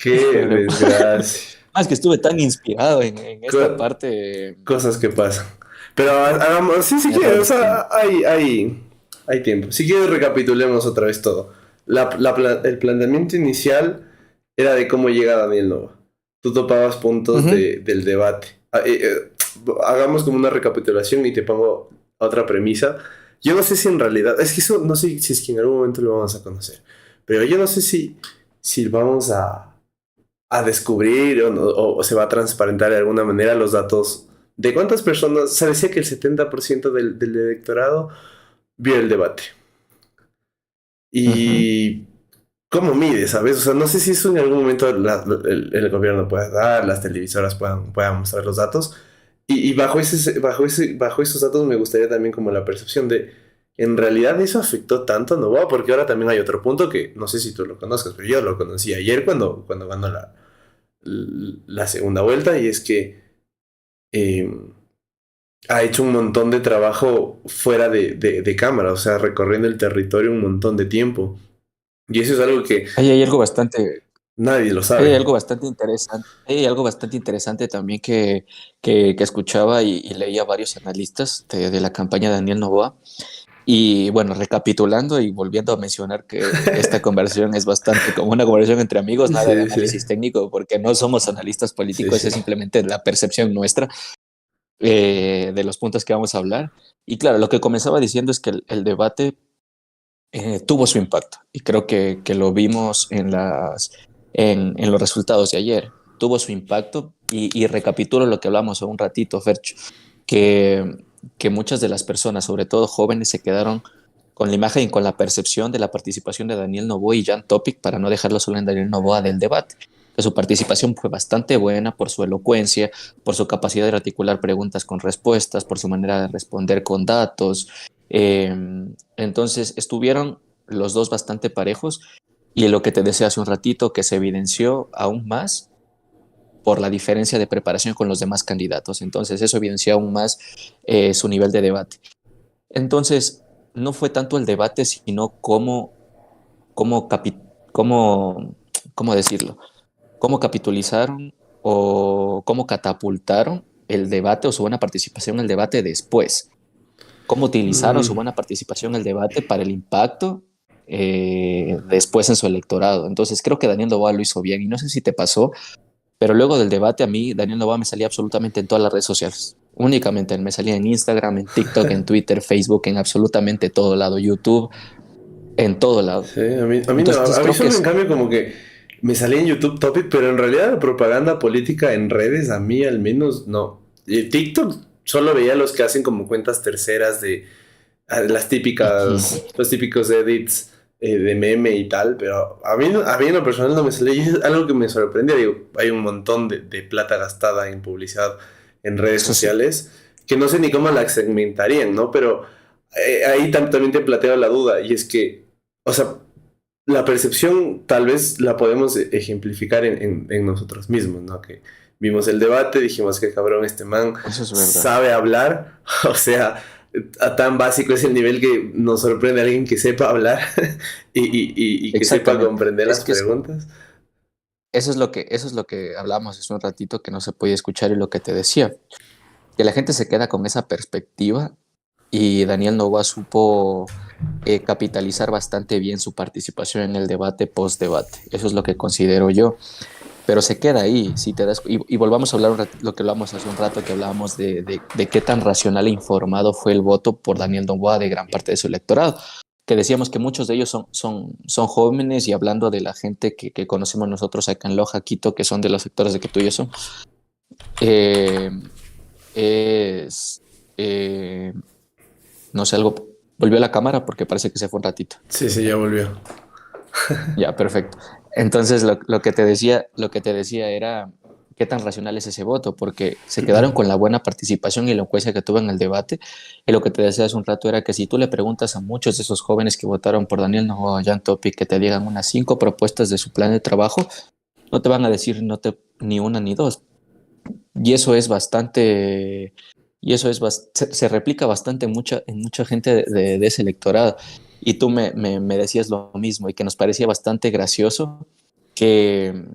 Qué Híjole, desgracia. más que estuve tan inspirado en esta Co- parte. Cosas que pasan. Pero hagamos, sí, si quieres, o Errores que. sea, hay tiempo. Si quieres, recapitulemos otra vez todo. El planteamiento inicial era de cómo llega Daniel Nova. Tú topabas puntos Ujú. del debate. Hagamos como una recapitulación y te pongo otra premisa. Yo no sé si en realidad, es que eso no sé si es que en algún momento lo vamos a conocer, pero yo no sé si vamos a descubrir o se va a transparentar de alguna manera los datos de cuántas personas. Se decía que el 70% del electorado vio el debate. Ujú. Y cómo mide, ¿sabes? O sea, no sé si eso en algún momento el gobierno pueda dar, las televisoras puedan mostrar los datos. Y bajo esos datos me gustaría también como la percepción de, en realidad eso afectó tanto a Novoa, porque ahora también hay otro punto que no sé si tú lo conozcas, pero yo lo conocí ayer cuando ganó la segunda vuelta, y es que eh, ha hecho un montón de trabajo fuera de cámara, o sea, recorriendo el territorio un montón de tiempo. Y eso es algo que Ahí hay algo bastante. nadie lo Ahí hay sabe. algo bastante interesante. Ahí hay algo bastante interesante también que escuchaba y leía varios analistas de la campaña de Daniel Noboa. Y bueno, recapitulando y volviendo a mencionar que esta conversación es bastante como una conversación entre amigos, nada de Sí, sí, análisis técnico, porque no somos analistas sí, políticos, sí. es simplemente la percepción nuestra de los puntos que vamos a hablar. Y claro, lo que comenzaba diciendo es que el debate tuvo su impacto y creo que lo vimos en los resultados de ayer. Tuvo su impacto y recapitulo lo que hablamos hace un ratito, Fercho, que muchas de las personas, sobre todo jóvenes, se quedaron con la imagen y con la percepción de la participación de Daniel Noboa y Jan Topic, para no dejarlo solo en Daniel Noboa, del debate. Que su participación fue bastante buena por su elocuencia, por su capacidad de articular preguntas con respuestas, por su manera de responder con datos. Eh, entonces estuvieron los dos bastante parejos y lo que te decía hace un ratito, que se evidenció aún más por la diferencia de preparación con los demás candidatos. Entonces eso evidenció aún más su nivel de debate. Entonces no fue tanto el debate, sino cómo, capi- cómo, cómo decirlo, cómo capitalizaron o cómo catapultaron el debate o su buena participación en el debate después, cómo utilizaron Mm, su buena participación en el debate para el impacto después en su electorado. Entonces creo que Daniel Noboa lo hizo bien y no sé si te pasó, pero luego del debate a mí Daniel Noboa me salía absolutamente en todas las redes sociales. Únicamente me salía en Instagram, en TikTok, en Twitter, Facebook, en absolutamente todo lado, YouTube, en todo lado. sí, a mí no, Entonces a mí creo que solo en es, cambio como que me salía en YouTube Topic, pero en realidad la propaganda política en redes, a mí al menos no. Y TikTok solo veía los que hacen como cuentas terceras de los típicos edits de meme y tal, pero a mí en lo personal no me sale, y es algo que me sorprende. Digo, hay un montón de plata gastada en publicidad en redes eso sí, sociales que no sé ni cómo la segmentarían, ¿no? Pero ahí también te planteo la duda, y es que, o sea, la percepción tal vez la podemos ejemplificar en nosotros mismos, ¿no? Que vimos el debate, dijimos que cabrón, este man eso es verdad. sabe hablar, o sea, a tan básico es el nivel que nos sorprende a alguien que sepa hablar y que sepa Exactamente. comprender Es las que preguntas. eso es lo que hablamos hace un ratito que no se podía escuchar y lo que te decía, que la gente se queda con esa perspectiva y Daniel Noboa supo capitalizar bastante bien su participación en el debate post-debate. Eso es lo que considero yo. Pero se queda ahí, si te das, y volvamos a hablar lo que hablamos hace un rato, que hablábamos de qué tan racional e informado fue el voto por Daniel Noboa de gran parte de su electorado, que decíamos que muchos de ellos son jóvenes, y hablando de la gente que conocemos nosotros acá en Loja, Quito, que son de los sectores de que tú y yo son, eh, es, eh, no sé, algo, volvió a la cámara porque parece que se fue un ratito. Sí, sí, ya volvió. Ya, perfecto. Entonces, lo que te decía era qué tan racional es ese voto, porque se quedaron con la buena participación y elocuencia que tuvo en el debate. Y lo que te decía hace un rato era que si tú le preguntas a muchos de esos jóvenes que votaron por Daniel Noboa o Jan Topic que te digan unas 5 propuestas de su plan de trabajo, no te van a decir ni una ni dos. Y eso es bastante, y eso es se replica bastante en mucha gente de ese electorado. Y tú me decías lo mismo y que nos parecía bastante gracioso que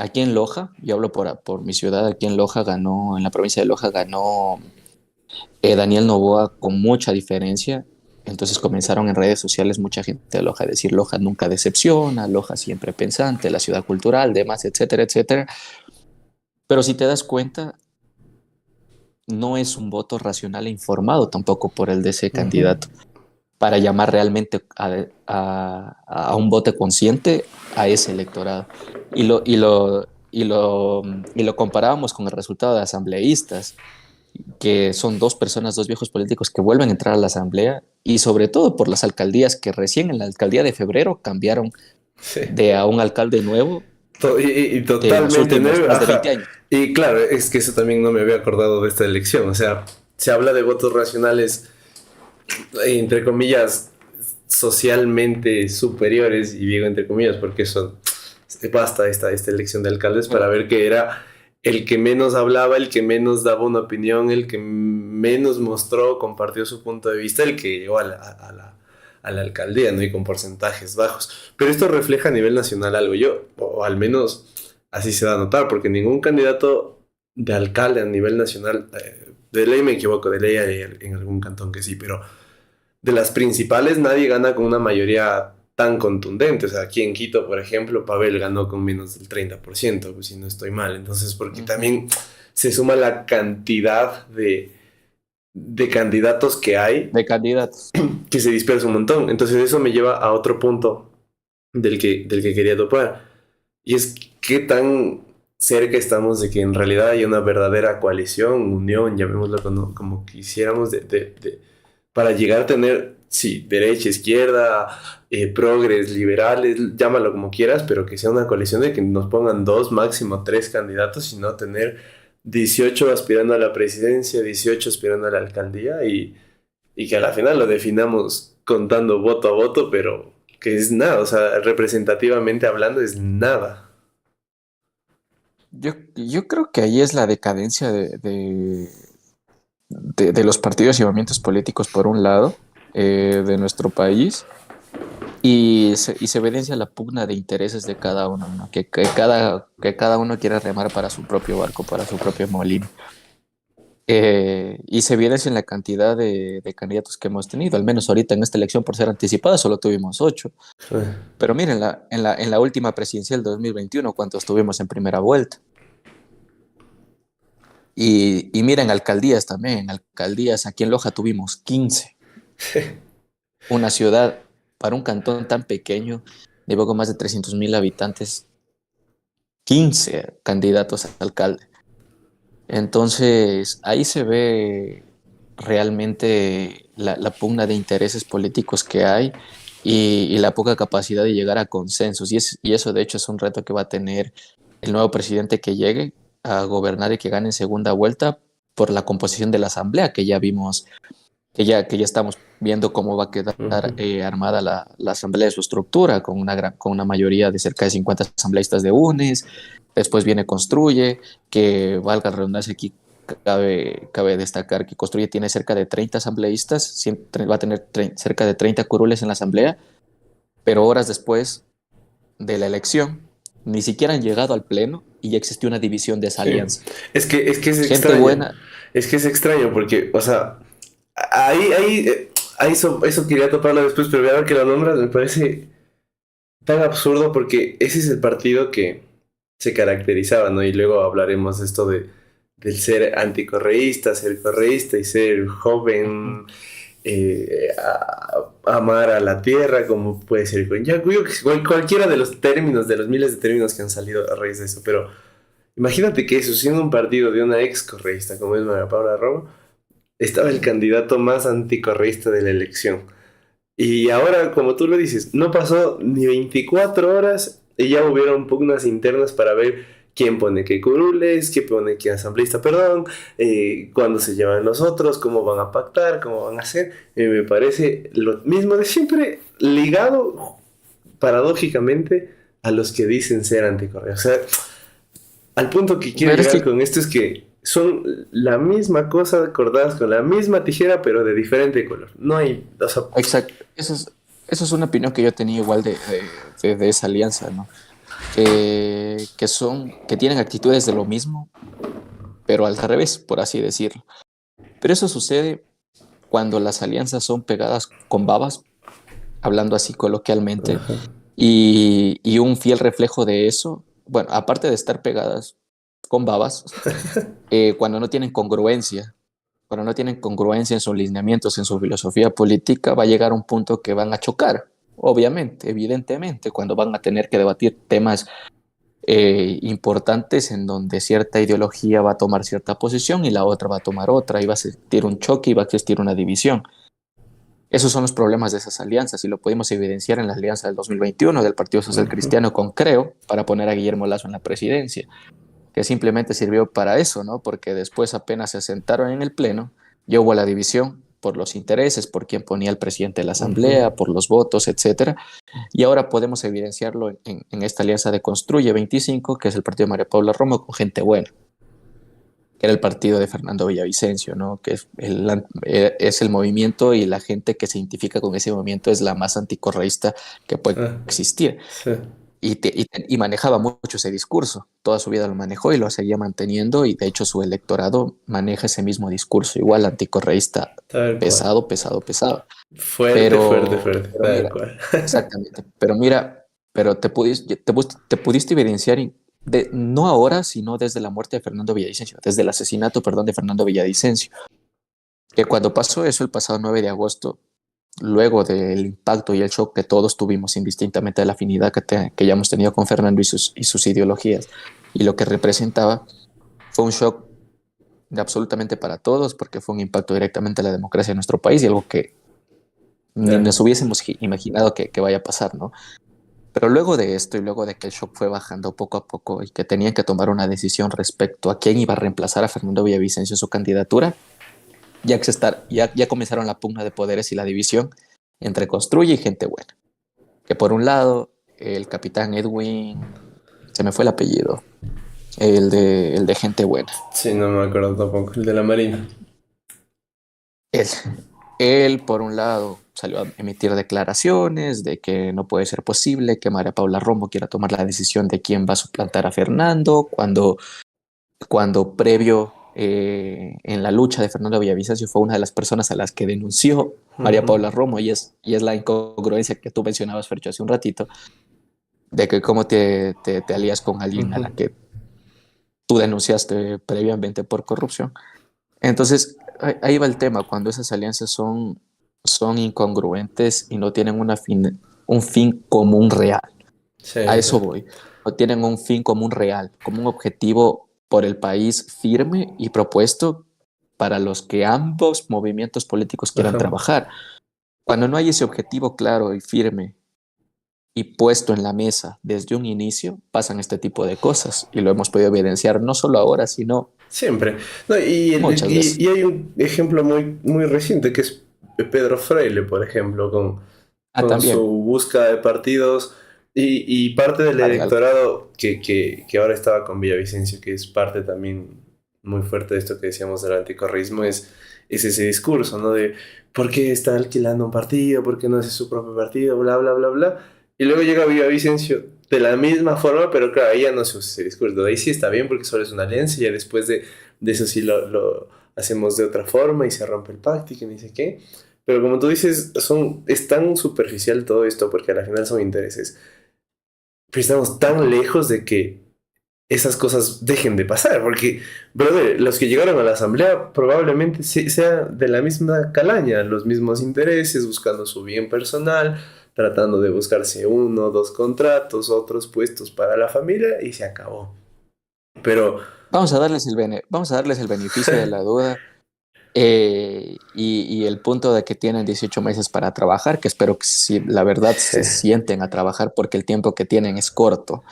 aquí en Loja, yo hablo por mi ciudad, aquí en Loja ganó, en la provincia de Loja ganó Daniel Noboa con mucha diferencia. Entonces comenzaron en redes sociales mucha gente de Loja a decir Loja nunca decepciona, Loja siempre pensante, la ciudad cultural, demás, etcétera, etcétera. Pero si te das cuenta, no es un voto racional e informado tampoco por el de ese Ujú. candidato para llamar realmente a un voto consciente a ese electorado. Y lo comparábamos con el resultado de asambleístas, que son dos personas, dos viejos políticos que vuelven a entrar a la asamblea, y sobre todo por las alcaldías que recién en la alcaldía de febrero cambiaron Sí. de a un alcalde nuevo Y de los totalmente últimos nuevo, más de ajá. 20 años. Y claro, es que eso también no me había acordado de esta elección. O sea, se habla de votos racionales, entre comillas, socialmente superiores, y digo entre comillas porque eso basta esta elección de alcaldes para ver que era el que menos hablaba, el que menos daba una opinión, el que menos mostró, compartió su punto de vista, el que llegó a la alcaldía, ¿no? Y con porcentajes bajos. Pero esto refleja a nivel nacional algo, yo, o al menos así se da a notar, porque ningún candidato de alcalde a nivel nacional, de ley me equivoco, de ley hay en algún cantón que sí, pero de las principales nadie gana con una mayoría tan contundente. O sea, aquí en Quito, por ejemplo, Pavel ganó con menos del 30%, pues, si no estoy mal. Entonces, porque Ujú. también se suma la cantidad de candidatos que hay, De candidatos. que se dispersa un montón. Entonces, eso me lleva a otro punto del que quería topar. Y es qué tan cerca estamos de que en realidad haya una verdadera coalición, unión, llamémoslo como quisiéramos, para llegar a tener, sí, derecha, izquierda, progres, liberales, llámalo como quieras, pero que sea una coalición de que nos pongan dos, máximo tres candidatos y no tener 18 aspirando a la presidencia, 18 aspirando a la alcaldía y que a la final lo definamos contando voto a voto, pero que es nada, o sea, representativamente hablando es nada. Yo creo que ahí es la decadencia de los partidos y movimientos políticos, por un lado, de nuestro país, y se evidencia la pugna de intereses de cada uno, ¿no? Que cada uno quiere remar para su propio barco, para su propio molino. Y se evidencia en la cantidad de candidatos que hemos tenido, al menos ahorita en esta elección por ser anticipada solo tuvimos 8, pero miren, en la última presidencial de 2021, ¿cuántos tuvimos en primera vuelta? Y miren, alcaldías también, en alcaldías, aquí en Loja tuvimos 15, una ciudad para un cantón tan pequeño de poco más de 300.000 habitantes, 15 candidatos a alcalde. Entonces, ahí se ve realmente la pugna de intereses políticos que hay y la poca capacidad de llegar a consensos. Y eso, de hecho, es un reto que va a tener el nuevo presidente que llegue a gobernar y que gane en segunda vuelta por la composición de la asamblea que ya vimos, que ya estamos viendo cómo va a quedar Ujú. armada la asamblea de su estructura, con una mayoría de cerca de 50 asambleístas de UNES. Después viene Construye, que valga la redundancia aquí, cabe destacar que Construye tiene cerca de 30 asambleístas, va a tener cerca de 30 curules en la asamblea, pero horas después de la elección, ni siquiera han llegado al pleno y ya existió una división de esa Sí, alianza. es que es Gente extraño. buena, Es que es extraño porque, o sea, ahí eso quería toparlo después, pero ahora que lo nombras me parece tan absurdo porque ese es el partido que se caracterizaba, ¿no? Y luego hablaremos de esto del ser anticorreísta, ser correísta y ser joven, amar a la tierra, como puede ser cualquiera de los términos, de los miles de términos que han salido a raíz de eso, pero imagínate que eso, siendo un partido de una ex correísta como es María Paula Romo, estaba el candidato más anticorreísta de la elección. Y ahora, como tú lo dices, no pasó ni 24 horas y ya hubieron pugnas internas para ver quién pone qué curules, quién pone qué asambleísta, perdón, cuándo se llevan los otros, cómo van a pactar, cómo van a hacer. Me parece lo mismo de siempre, ligado paradójicamente a los que dicen ser anticorreos. O sea, al punto que quiero pero es llegar que con esto es que son la misma cosa cortadas con la misma tijera, pero de diferente color. No hay, o sea, exacto, eso es una opinión que yo tenía igual de esa alianza, ¿no? que tienen actitudes de lo mismo, pero al revés, por así decirlo. Pero eso sucede cuando las alianzas son pegadas con babas, hablando así coloquialmente, Ajá. y un fiel reflejo de eso, bueno, aparte de estar pegadas con babas, cuando no tienen congruencia, cuando no tienen congruencia en sus lineamientos, en su filosofía política, va a llegar un punto que van a chocar, obviamente, evidentemente, cuando van a tener que debatir temas importantes en donde cierta ideología va a tomar cierta posición y la otra va a tomar otra, y va a existir un choque y va a existir una división. Esos son los problemas de esas alianzas y lo pudimos evidenciar en la alianza del 2021 del Partido Social Ujú. Cristiano con Creo para poner a Guillermo Lazo en la presidencia, que simplemente sirvió para eso, ¿no? Porque después apenas se sentaron en el pleno, ya hubo la división por los intereses, por quién ponía el presidente de la Ujú. asamblea, por los votos, etcétera. Y ahora podemos evidenciarlo en esta alianza de Construye 25, que es el partido de María Paula Romo con gente buena, que era el partido de Fernando Villavicencio, ¿no? Que es el movimiento y la gente que se identifica con ese movimiento es la más anticorreísta que puede Ah, existir. sí, Y manejaba mucho ese discurso, toda su vida lo manejó y lo seguía manteniendo y de hecho su electorado maneja ese mismo discurso, igual anticorreísta, tal cual. pesado, pesado, pesado. Fuerte, fuerte, Pero, fuerte, pero tal mira, cual. exactamente, pero mira, pero te pudiste evidenciar no ahora, sino desde la muerte de Fernando Villavicencio, desde el asesinato, perdón, de Fernando Villavicencio, que cuando pasó eso el pasado 9 de agosto, luego del impacto y el shock que todos tuvimos, indistintamente de la afinidad que ya hemos tenido con Fernando y sus ideologías y lo que representaba, fue un shock de absolutamente para todos, porque fue un impacto directamente a la democracia de nuestro país y algo que ni Ya. nos hubiésemos imaginado que vaya a pasar, ¿no? Pero luego de esto y luego de que el shock fue bajando poco a poco y que tenían que tomar una decisión respecto a quién iba a reemplazar a Fernando Villavicencio en su candidatura, ya comenzaron la pugna de poderes y la división entre Construye y Gente Buena. Que por un lado, el capitán Edwin, se me fue el apellido, el de Gente Buena. Sí, no me acuerdo tampoco. El de la Marina. Él, él, por un lado, salió a emitir declaraciones de que no puede ser posible que María Paula Romo quiera tomar la decisión de quién va a suplantar a Fernando, cuando previo en la lucha de Fernando Villavicencio fue una de las personas a las que denunció María Ujú. Paula Romo, y es la incongruencia que tú mencionabas, Fercho, hace un ratito, de que cómo te alías con alguien a Ujú. la que tú denunciaste previamente por corrupción. Entonces, ahí va el tema, cuando esas alianzas son incongruentes y no tienen un fin común real. Sí, A sí. eso voy. No tienen un fin común real, como un objetivo por el país firme y propuesto para los que ambos movimientos políticos quieran Ajá. trabajar. Cuando no hay ese objetivo claro y firme y puesto en la mesa desde un inicio, pasan este tipo de cosas y lo hemos podido evidenciar no solo ahora, sino Siempre. No, y, muchas veces. y hay un ejemplo muy, muy reciente que es Pedro Freile, por ejemplo, Ah, con su también, búsqueda de partidos y parte del carga. electorado que ahora estaba con Villavicencio, que es parte también muy fuerte de esto que decíamos del anticorrismo, es ese discurso, ¿no? De por qué está alquilando un partido, por qué no hace su propio partido, bla, bla, bla, bla. Y luego llega Villavicencio de la misma forma, pero claro, ahí ya no se usa ese discurso. De ahí sí está bien porque solo es una alianza y ya después de eso sí lo hacemos de otra forma y se rompe el pacto y que ni sé qué. Pero como tú dices, es tan superficial todo esto porque al final son intereses. Pero estamos tan lejos de que esas cosas dejen de pasar, porque, brother, los que llegaron a la asamblea probablemente sean de la misma calaña, los mismos intereses, buscando su bien personal, tratando de buscarse uno, dos contratos, otros puestos para la familia y se acabó. Pero, Vamos a darles el beneficio de la duda, y el punto de que tienen 18 meses para trabajar, que espero que si la verdad se sienten a trabajar porque el tiempo que tienen es corto.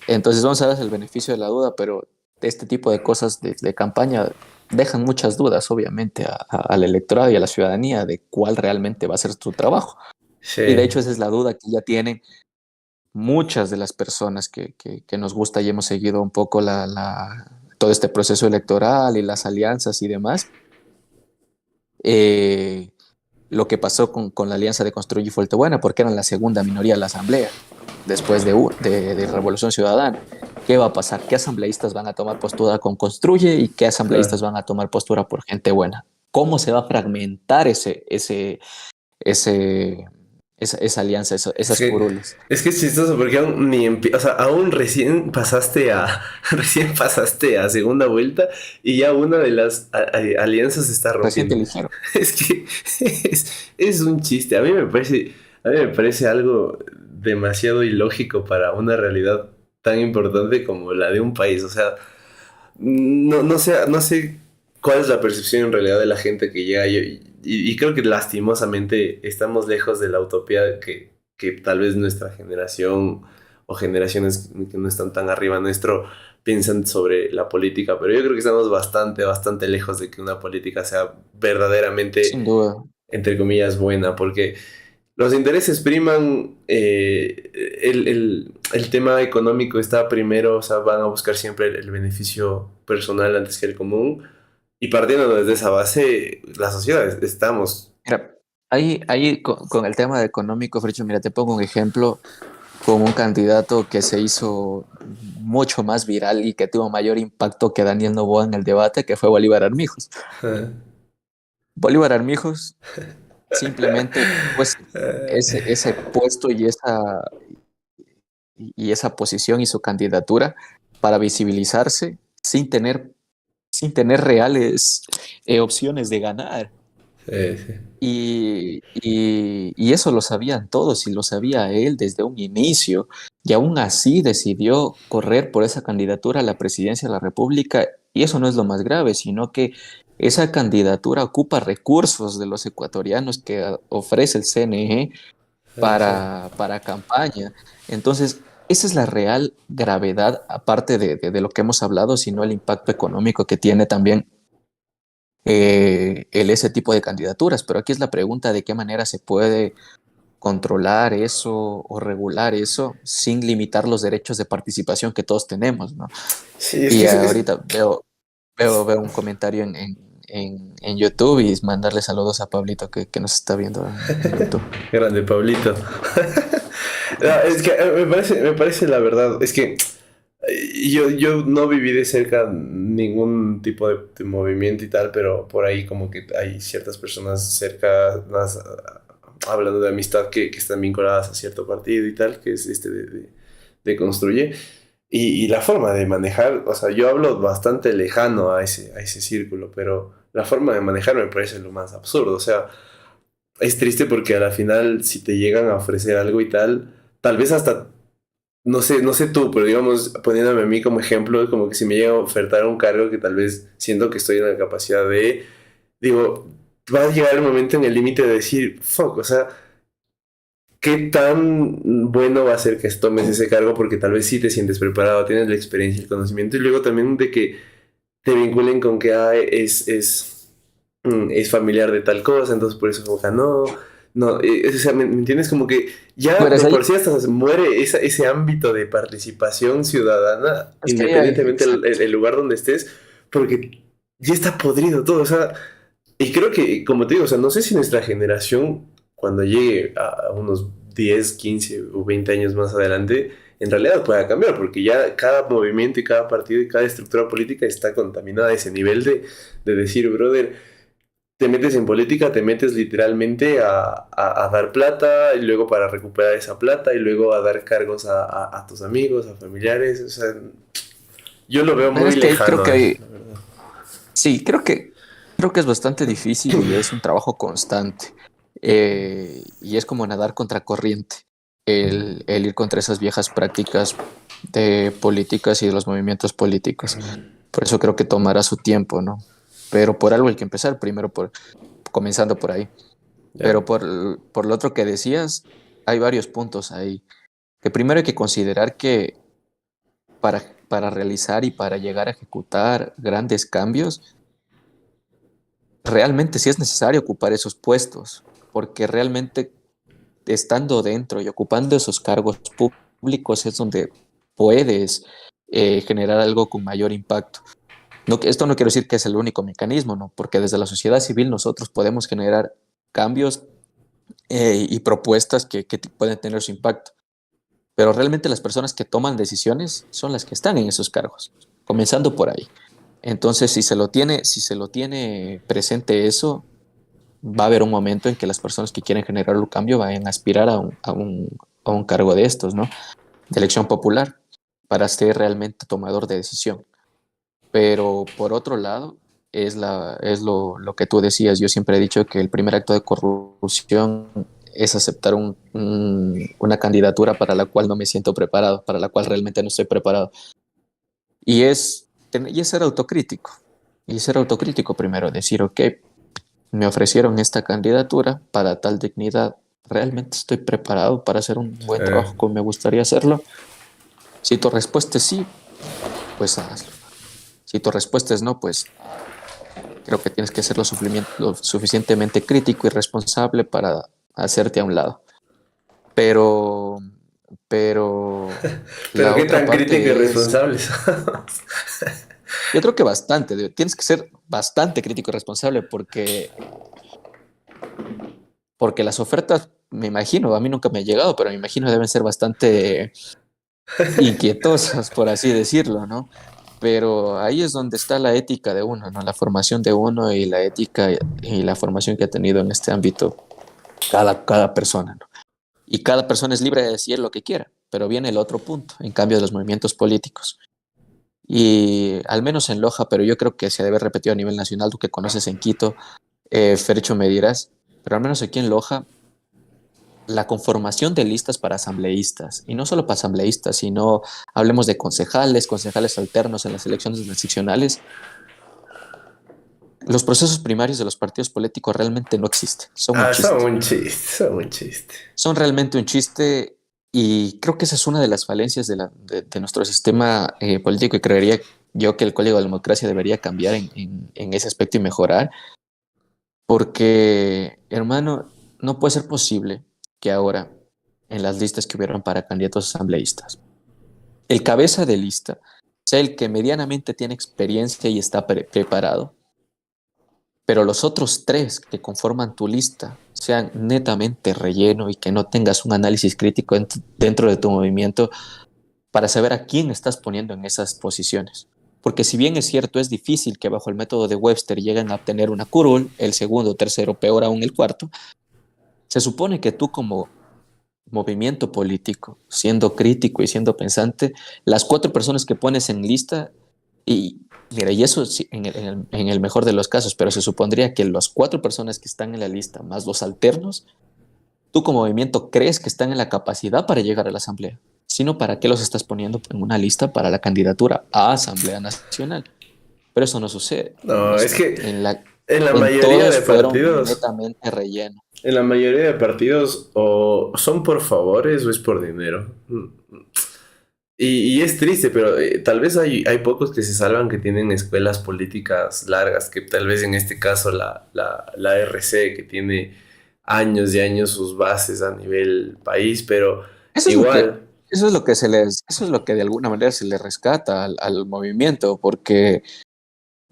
Entonces vamos a darles el beneficio de la duda, pero este tipo de cosas de campaña dejan muchas dudas, obviamente, al electorado y a la ciudadanía de cuál realmente va a ser su trabajo. Y de sí, hecho esa es la duda que ya tienen muchas de las personas que nos gusta y hemos seguido un poco todo este proceso electoral y las alianzas y demás. Eh, lo que pasó con la alianza de Construye y Fuerte Buena, porque eran la segunda minoría de la asamblea después de Revolución Ciudadana. ¿Qué va a pasar? ¿Qué asambleístas van a tomar postura con Construye y qué asambleístas van a tomar postura por Gente Buena? ¿Cómo se va a fragmentar ese, esa alianza, Es esas que, curules? es que es chistoso porque aún ni o sea, aún recién pasaste a recién pasaste a segunda vuelta y ya una de las alianzas se está Reciente rompiendo. ligero. Es que es un chiste. A mí me parece algo demasiado ilógico para una realidad tan importante como la de un país. O sea, no sé cuál es la percepción en realidad de la gente que llega y creo que lastimosamente estamos lejos de la utopía que tal vez nuestra generación o generaciones que no están tan arriba nuestro piensan sobre la política, pero yo creo que estamos bastante, bastante lejos de que una política sea verdaderamente, Sin duda. entre comillas, buena, porque los intereses priman, el tema económico está primero, o sea, van a buscar siempre el beneficio personal antes que el común. Y partiendo desde esa base, la sociedad estamos. Mira, ahí con el tema de económico, Fricho, mira, te pongo un ejemplo con un candidato que se hizo mucho más viral y que tuvo mayor impacto que Daniel Noboa en el debate, que fue Bolívar Armijos. Bolívar Armijos simplemente pues ese puesto y esa posición y su candidatura para visibilizarse sin tener reales opciones de ganar. Sí. Y eso lo sabían todos y lo sabía él desde un inicio. Y aún así decidió correr por esa candidatura a la presidencia de la República. Y eso no es lo más grave, sino que esa candidatura ocupa recursos de los ecuatorianos que ofrece el CNE Sí. para campaña. Entonces, esa es la real gravedad, aparte de lo que hemos hablado, sino el impacto económico que tiene también ese tipo de candidaturas. Pero aquí es la pregunta de qué manera se puede controlar eso o regular eso sin limitar los derechos de participación que todos tenemos, ¿no? Sí, es que Y ahorita veo un comentario en YouTube y mandarle saludos a Pablito que nos está viendo en YouTube. grande, Pablito. No, es que me parece la verdad. Es que yo no viví de cerca ningún tipo de movimiento y tal, pero por ahí como que hay ciertas personas cercanas, hablando de amistad, que están vinculadas a cierto partido y tal, que es este de Construye. Y la forma de manejar, o sea, yo hablo bastante lejano a ese círculo, pero la forma de manejar me parece lo más absurdo. O sea, es triste porque a la final, si te llegan a ofrecer algo y tal vez hasta, no sé tú, pero digamos, poniéndome a mí como ejemplo, como que si me llega a ofertar un cargo que tal vez siento que estoy en la capacidad digo, va a llegar el momento en el límite de decir, fuck, o sea, ¿qué tan bueno va a ser que tomes ese cargo? Porque tal vez sí te sientes preparado, tienes la experiencia y el conocimiento, y luego también de que te vinculen con que es familiar de tal cosa, entonces por eso como que no, no, o sea, ¿me entiendes? Como que ya Pero es de ahí, por sí hasta se muere ese ámbito de participación ciudadana, es que independientemente el, exacto. el lugar donde estés, porque ya está podrido todo, o sea, y creo que, como te digo, o sea, no sé si nuestra generación, cuando llegue a unos 10 15 o 20 años más adelante, en realidad pueda cambiar, porque ya cada movimiento y cada partido y cada estructura política está contaminada a ese nivel de decir, brother, te metes en política, te metes literalmente a dar plata y luego para recuperar esa plata y luego a dar cargos a tus amigos, a familiares. O sea, yo lo veo Pero muy es que ahí creo lejano que a eso, hay, la verdad. sí, creo que es bastante difícil y es un trabajo constante. Y es como nadar contra corriente, el ir contra esas viejas prácticas de políticas y de los movimientos políticos. Por eso creo que tomará su tiempo, ¿no? Pero por algo hay que empezar, primero comenzando por ahí. Ya. Pero por lo otro que decías, hay varios puntos ahí. Que primero hay que considerar que para realizar y para llegar a ejecutar grandes cambios, realmente sí es necesario ocupar esos puestos, porque realmente estando dentro y ocupando esos cargos públicos es donde puedes generar algo con mayor impacto. No, esto no quiero decir que es el único mecanismo, ¿no? Porque desde la sociedad civil nosotros podemos generar cambios y propuestas que pueden tener su impacto. Pero realmente las personas que toman decisiones son las que están en esos cargos, comenzando por ahí. Entonces, si se lo tiene presente eso, va a haber un momento en que las personas que quieren generar un cambio vayan a aspirar a un cargo de estos, ¿no? De elección popular, para ser realmente tomador de decisión. Pero por otro lado, es lo que tú decías. Yo siempre he dicho que el primer acto de corrupción es aceptar una candidatura para la cual no me siento preparado, para la cual realmente no estoy preparado. Y es ser autocrítico. Y ser autocrítico primero, decir, ok, me ofrecieron esta candidatura para tal dignidad. ¿Realmente estoy preparado para hacer un buen trabajo como me gustaría hacerlo? Si tu respuesta es sí, pues hazlo. Si tu respuesta es no, pues creo que tienes que ser lo suficientemente crítico y responsable para hacerte a un lado. Pero, pero Pero la qué otra tan crítico y parte es, responsable sos. yo creo que bastante, tienes que ser bastante crítico y responsable porque las ofertas, me imagino, a mí nunca me ha llegado, pero me imagino deben ser bastante inquietosas, por así decirlo, ¿no? Pero ahí es donde está la ética de uno, ¿no? La formación de uno y la ética y la formación que ha tenido en este ámbito cada persona, ¿no? Y cada persona es libre de decir lo que quiera, pero viene el otro punto, en cambio de los movimientos políticos. Y al menos en Loja, pero yo creo que se debe repetir a nivel nacional, tú que conoces en Quito, Fercho me dirás, pero al menos aquí en Loja la conformación de listas para asambleístas, y no solo para asambleístas, sino hablemos de concejales, concejales alternos en las elecciones nacionales, los procesos primarios de los partidos políticos realmente no existen, son un Ah, son chiste. un chiste, son un chiste. Son realmente un chiste y creo que esa es una de las falencias de nuestro sistema político y creería yo que el Código de la Democracia debería cambiar en ese aspecto y mejorar, porque, hermano, no puede ser posible que ahora, en las listas que hubieron para candidatos asambleístas, el cabeza de lista sea el que medianamente tiene experiencia y está preparado, pero los otros tres que conforman tu lista sean netamente relleno y que no tengas un análisis crítico dentro de tu movimiento para saber a quién estás poniendo en esas posiciones. Porque si bien es cierto, es difícil que bajo el método de Webster lleguen a obtener una curul, el segundo, tercero, peor aún el cuarto, se supone que tú como movimiento político, siendo crítico y siendo pensante, las cuatro personas que pones en lista, y mira, y eso sí, en el mejor de los casos, pero se supondría que las cuatro personas que están en la lista, más los alternos, tú como movimiento crees que están en la capacidad para llegar a la asamblea, sino para qué los estás poniendo en una lista para la candidatura a Asamblea Nacional. Pero eso no sucede. No, es que en la En mayoría todos de fueron partidos, netamente relleno. en la mayoría de partidos o son por favores o es por dinero. Y es triste, pero tal vez hay pocos que se salvan que tienen escuelas políticas largas, que tal vez en este caso la RC, que tiene años y años sus bases a nivel país, pero Eso es lo que, igual, eso es lo que de alguna manera se le rescata al movimiento, porque,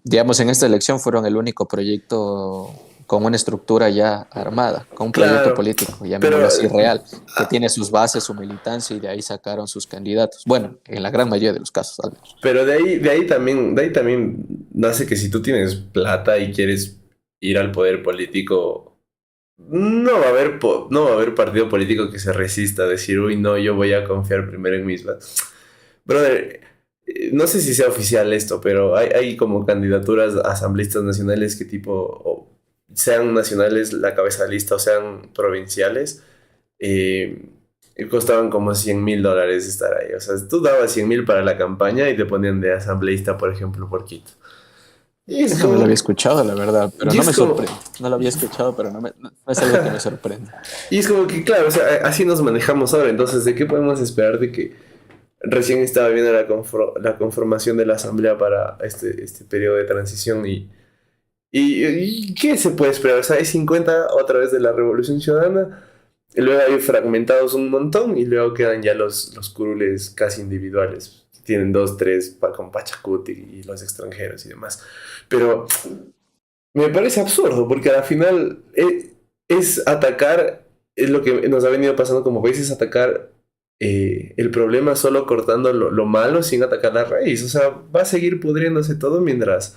digamos, en esta elección fueron el único proyecto con una estructura ya armada, con un proyecto claro, político, llamémoslo pero, así, real, que tiene sus bases, su militancia y de ahí sacaron sus candidatos. Bueno, en la gran mayoría de los casos, al menos. pero de ahí también nace que si tú tienes plata y quieres ir al poder político, no va a haber partido político que se resista a decir, uy, no, yo voy a confiar primero en mis bases. Brother, no sé si sea oficial esto, pero hay como candidaturas a asambleístas nacionales que tipo, o sean nacionales la cabeza de lista o sean provinciales, eh, y costaban como $100,000 estar ahí. O sea, tú dabas 100,000 para la campaña y te ponían de asambleísta, por ejemplo, por Quito. Y es Eso no lo como, había escuchado, la verdad, pero y no es me como, sorprende. No lo había escuchado, pero no es algo que me sorprende. y es como que, claro, o sea, así nos manejamos ahora. Entonces, ¿de qué podemos esperar de que recién estaba viendo la conformación de la asamblea para este periodo de transición y qué se puede esperar? O sea, hay 50 otra vez de la Revolución Ciudadana, y luego hay fragmentados un montón y luego quedan ya los curules casi individuales. Tienen dos, tres con Pachacuti y los extranjeros y demás. Pero me parece absurdo porque al final es atacar, es lo que nos ha venido pasando como país, es atacar el problema solo cortando lo malo sin atacar la raíz. O sea, va a seguir pudriéndose todo mientras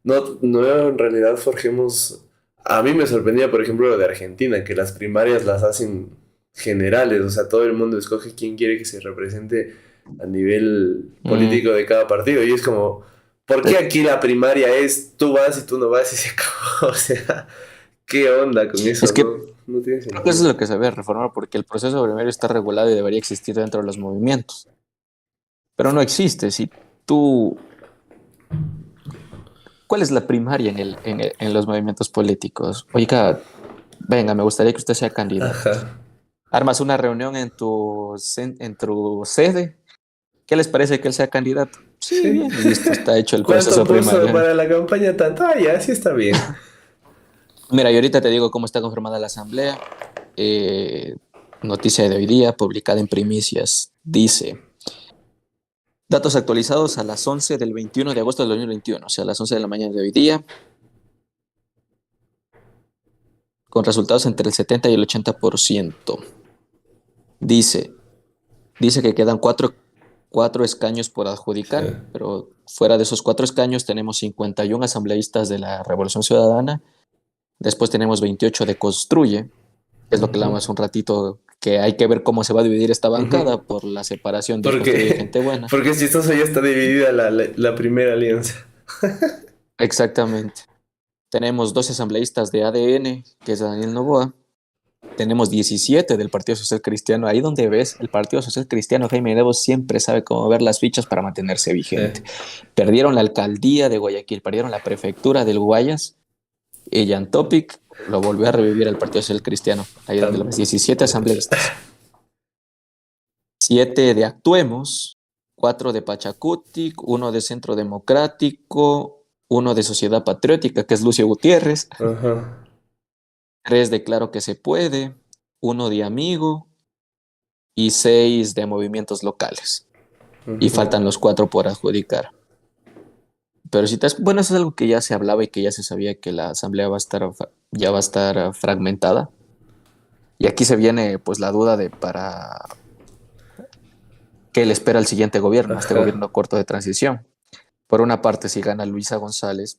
no en realidad forjemos... A mí me sorprendía, por ejemplo, lo de Argentina, que las primarias las hacen generales, o sea, todo el mundo escoge quién quiere que se represente a nivel Mm, político de cada partido. Y es como, ¿por qué eh, aquí la primaria es tú vas y tú no vas y se acabó? O sea, ¿qué onda con es eso? que No tiene creo que eso sentido. es lo que se debe reformar, porque el proceso primario está regulado y debería existir dentro de los movimientos, pero no existe. Si tú, ¿cuál es la primaria en los movimientos políticos? Oiga, venga, me gustaría que usted sea candidato. Ajá. Armas una reunión en tu sede. ¿Qué les parece que él sea candidato? Sí, Sí. bien, listo, está hecho el ¿Cuánto proceso puso primario. para la campaña tanto? Ah, ya, sí está bien. Mira, y ahorita te digo cómo está conformada la asamblea. Eh, Noticia de hoy día, publicada en Primicias, dice: datos actualizados a las 11 del 21 de agosto del 2021, o sea, a las 11 de la mañana de hoy día, con resultados entre el 70 y el 80%. Dice, dice que quedan cuatro escaños por adjudicar, Sí. pero fuera de esos cuatro escaños tenemos 51 asambleístas de la Revolución Ciudadana. Después tenemos 28 de Construye, que es lo que Ujú, hablamos un ratito, que hay que ver cómo se va a dividir esta ujú. bancada por la separación del Construye Porque, Gente Buena. porque es chistoso, ya está dividida la primera alianza. Exactamente. Tenemos 12 asambleístas de ADN, que es Daniel Noboa. Tenemos 17 del Partido Social Cristiano. Ahí donde ves, el Partido Social Cristiano, Jaime Nebot siempre sabe cómo ver las fichas para mantenerse Sí. vigente. Perdieron la alcaldía de Guayaquil, perdieron la prefectura del Guayas, y Jan Topic lo volvió a revivir el Partido Social Cristiano. Ahí donde lo ves, Tam- 17 pucha. asambleístas. 7 de Actuemos, 4 de Pachacutic, uno de Centro Democrático, uno de Sociedad Patriótica, que es Lucio Gutiérrez, Ajá. 3 de Claro que se puede, uno de Amigo y 6 de Movimientos Locales. Y Ujú. faltan los 4 por adjudicar. Pero si te bueno, eso es algo que ya se hablaba y que ya se sabía que la asamblea ya va a estar fragmentada. Y aquí se viene pues la duda de para qué le espera al siguiente gobierno, a este Ajá. gobierno corto de transición. Por una parte, si gana Luisa González,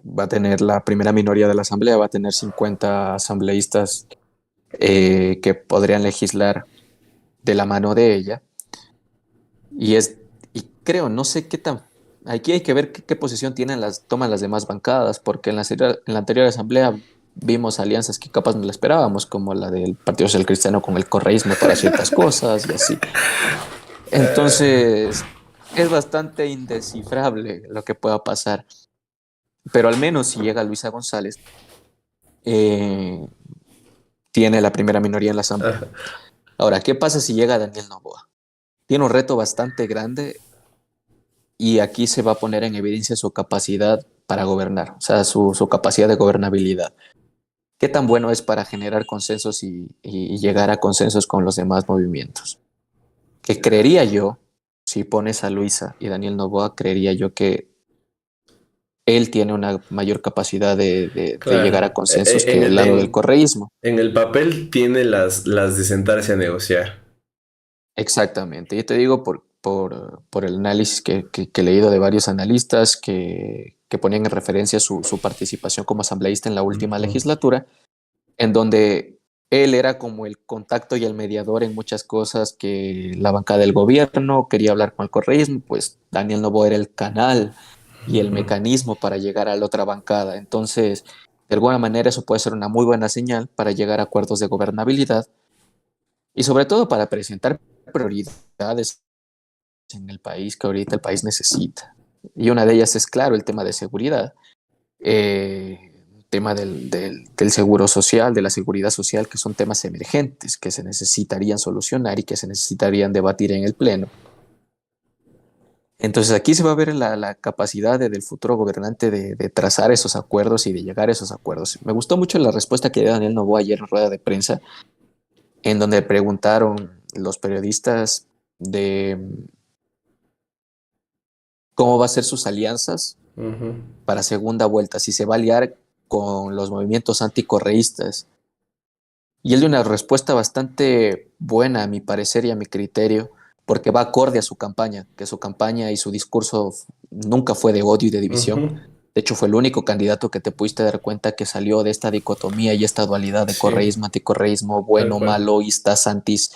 va a tener la primera minoría de la asamblea, va a tener 50 asambleístas que podrían legislar de la mano de ella. Y creo, no sé qué tan, aquí hay que ver qué posición toman las demás bancadas, porque en la anterior asamblea vimos alianzas que capaz no la esperábamos, como la del Partido Social Cristiano con el correísmo para ciertas cosas y así. Entonces, es bastante indescifrable lo que pueda pasar, pero al menos si llega Luisa González, eh, tiene la primera minoría en la asamblea. Ajá. Ahora, ¿qué pasa si llega Daniel Noboa? Tiene un reto bastante grande y aquí se va a poner en evidencia su capacidad para gobernar, o sea, su capacidad de gobernabilidad. ¿Qué tan bueno es para generar consensos y llegar a consensos con los demás movimientos? Que creería yo, si pones a Luisa y Daniel Noboa, creería yo que él tiene una mayor capacidad de llegar a Claro. consensos que el lado del correísmo. En el papel tiene las de sentarse a negociar. Exactamente. Yo te digo por el análisis que he leído de varios analistas que ponían en referencia su participación como asambleísta en la última Ujú. legislatura, en donde él era como el contacto y el mediador en muchas cosas que la bancada del gobierno quería hablar con el correísmo, pues Daniel Noboa era el canal y el Ujú. mecanismo para llegar a la otra bancada. Entonces, de alguna manera eso puede ser una muy buena señal para llegar a acuerdos de gobernabilidad y sobre todo para presentar prioridades en el país que ahorita el país necesita. Y una de ellas es, claro, el tema de seguridad, tema del seguro social, de la seguridad social, que son temas emergentes que se necesitarían solucionar y que se necesitarían debatir en el Pleno. Entonces aquí se va a ver la capacidad del futuro gobernante de trazar esos acuerdos y de llegar a esos acuerdos. Me gustó mucho la respuesta que dio Daniel Noboa ayer en rueda de prensa, en donde preguntaron los periodistas de cómo va a ser sus alianzas Ujú. para segunda vuelta, si se va a aliar con los movimientos anticorreístas Y él dio una respuesta bastante buena a mi parecer y a mi criterio, porque va acorde a su campaña, que su campaña y su discurso nunca fue de odio y de división. Ujú. De hecho, fue el único candidato que te pudiste dar cuenta que salió de esta dicotomía y esta dualidad de Sí, correísmo, anticorreísmo, tal bueno, cual. malo, istas, antis.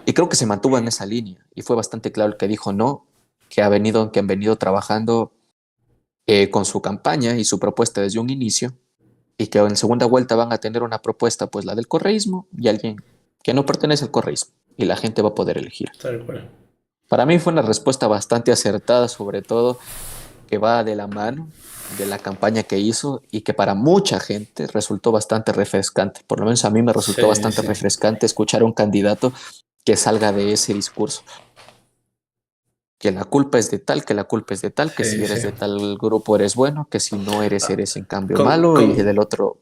Y creo que se mantuvo en esa línea. Y fue bastante claro el que dijo no, que han venido trabajando con su campaña y su propuesta desde un inicio, y que en segunda vuelta van a tener una propuesta, pues la del correísmo y alguien que no pertenece al correísmo, y la gente va a poder elegir. Tal cual. Para mí fue una respuesta bastante acertada, sobre todo que va de la mano de la campaña que hizo y que para mucha gente resultó bastante refrescante. Por lo menos a mí me resultó Sí, bastante sí. refrescante escuchar a un candidato que salga de ese discurso, que la culpa es de tal, que la culpa es de tal, que si Sí, sí. eres de tal grupo eres bueno, que si no eres, Ah, eres en cambio Con, malo, y con, del otro.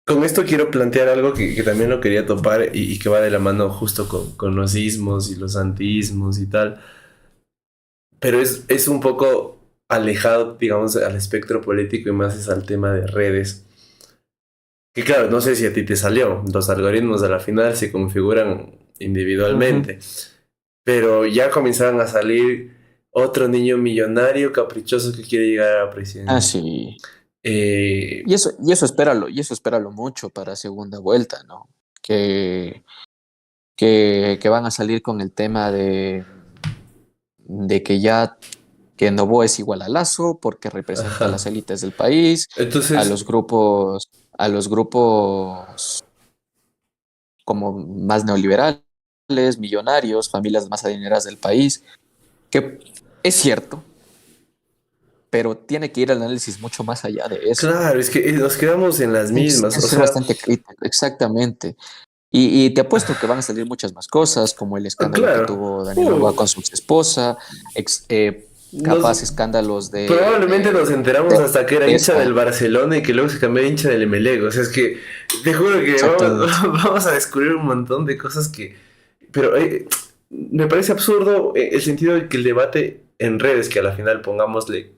con esto quiero plantear algo que también lo quería topar y que va de la mano justo con los ismos y los antiismos y tal. Pero es un poco alejado, digamos, al espectro político y más es al tema de redes. Que claro, no sé si a ti te salió. Los algoritmos a la final se configuran Ujú. individualmente. Pero ya comenzaron a salir otro niño millonario caprichoso que quiere llegar a la Ah, presidencia. sí. Eh, Y eso espéralo mucho para segunda vuelta, ¿no? Que, que van a salir con el tema de que ya que Noboa es igual a Lazo porque representa a ajá. las élites del país, a Entonces, a los grupos como más neoliberales, millonarios, familias más adineradas del país, que es cierto, pero tiene que ir al análisis mucho más allá de eso. claro, es que nos quedamos en las Tienes mismas. que O ser sea, bastante crítico, exactamente. Y te apuesto que van a salir muchas más cosas, como el escándalo que claro. tuvo Daniel Noboa Uh, con su exesposa, nos, capaz escándalos probablemente nos enteramos de hasta que era hincha esa, del Barcelona y que luego se cambió a hincha del Emelec. O sea, es que te juro que exactamente. vamos a descubrir un montón de cosas que... Pero me parece absurdo el sentido de que el debate en redes, que a la final pongámosle,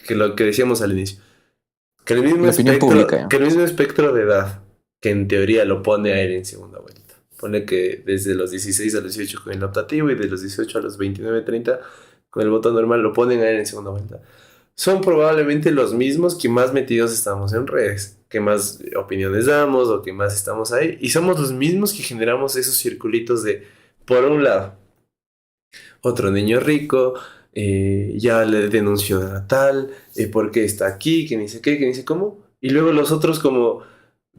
que lo que decíamos al inicio, La opinión pública, ya. que el mismo espectro de edad, que en teoría lo pone a él en segunda vuelta. Pone que desde los 16 a los 18 con el optativo y de los 18 a los 29, 30 con el voto normal lo ponen a él en segunda vuelta. Son probablemente los mismos que más metidos estamos en redes, que más opiniones damos o que más estamos ahí. Y somos los mismos que generamos esos circulitos de, por un lado, otro niño rico, ya le denunció a tal, por qué está aquí, que ni sé qué, que ni sé cómo. Y luego los otros como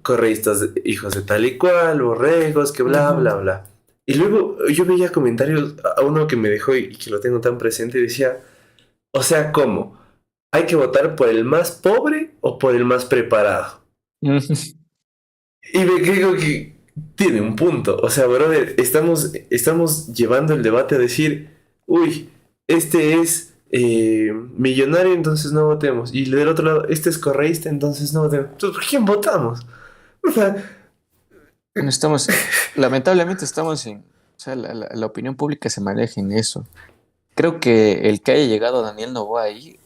correístas, hijos de tal y cual, borregos, que bla, Ujú. bla, bla. Y luego yo veía comentarios a uno que me dejó y que lo tengo tan presente y decía, o sea, ¿cómo? ¿Hay que votar por el más pobre o por el más preparado? Ujú. Y me creo que tiene un punto. O sea, brother, estamos llevando el debate a decir, uy, este es millonario, entonces no votemos. Y del otro lado, este es correísta, entonces no votemos. Entonces, ¿por quién votamos? O sea, Estamos, lamentablemente estamos o sea, la opinión pública se maneja en eso. Creo que el que haya llegado Daniel Noboa ahí,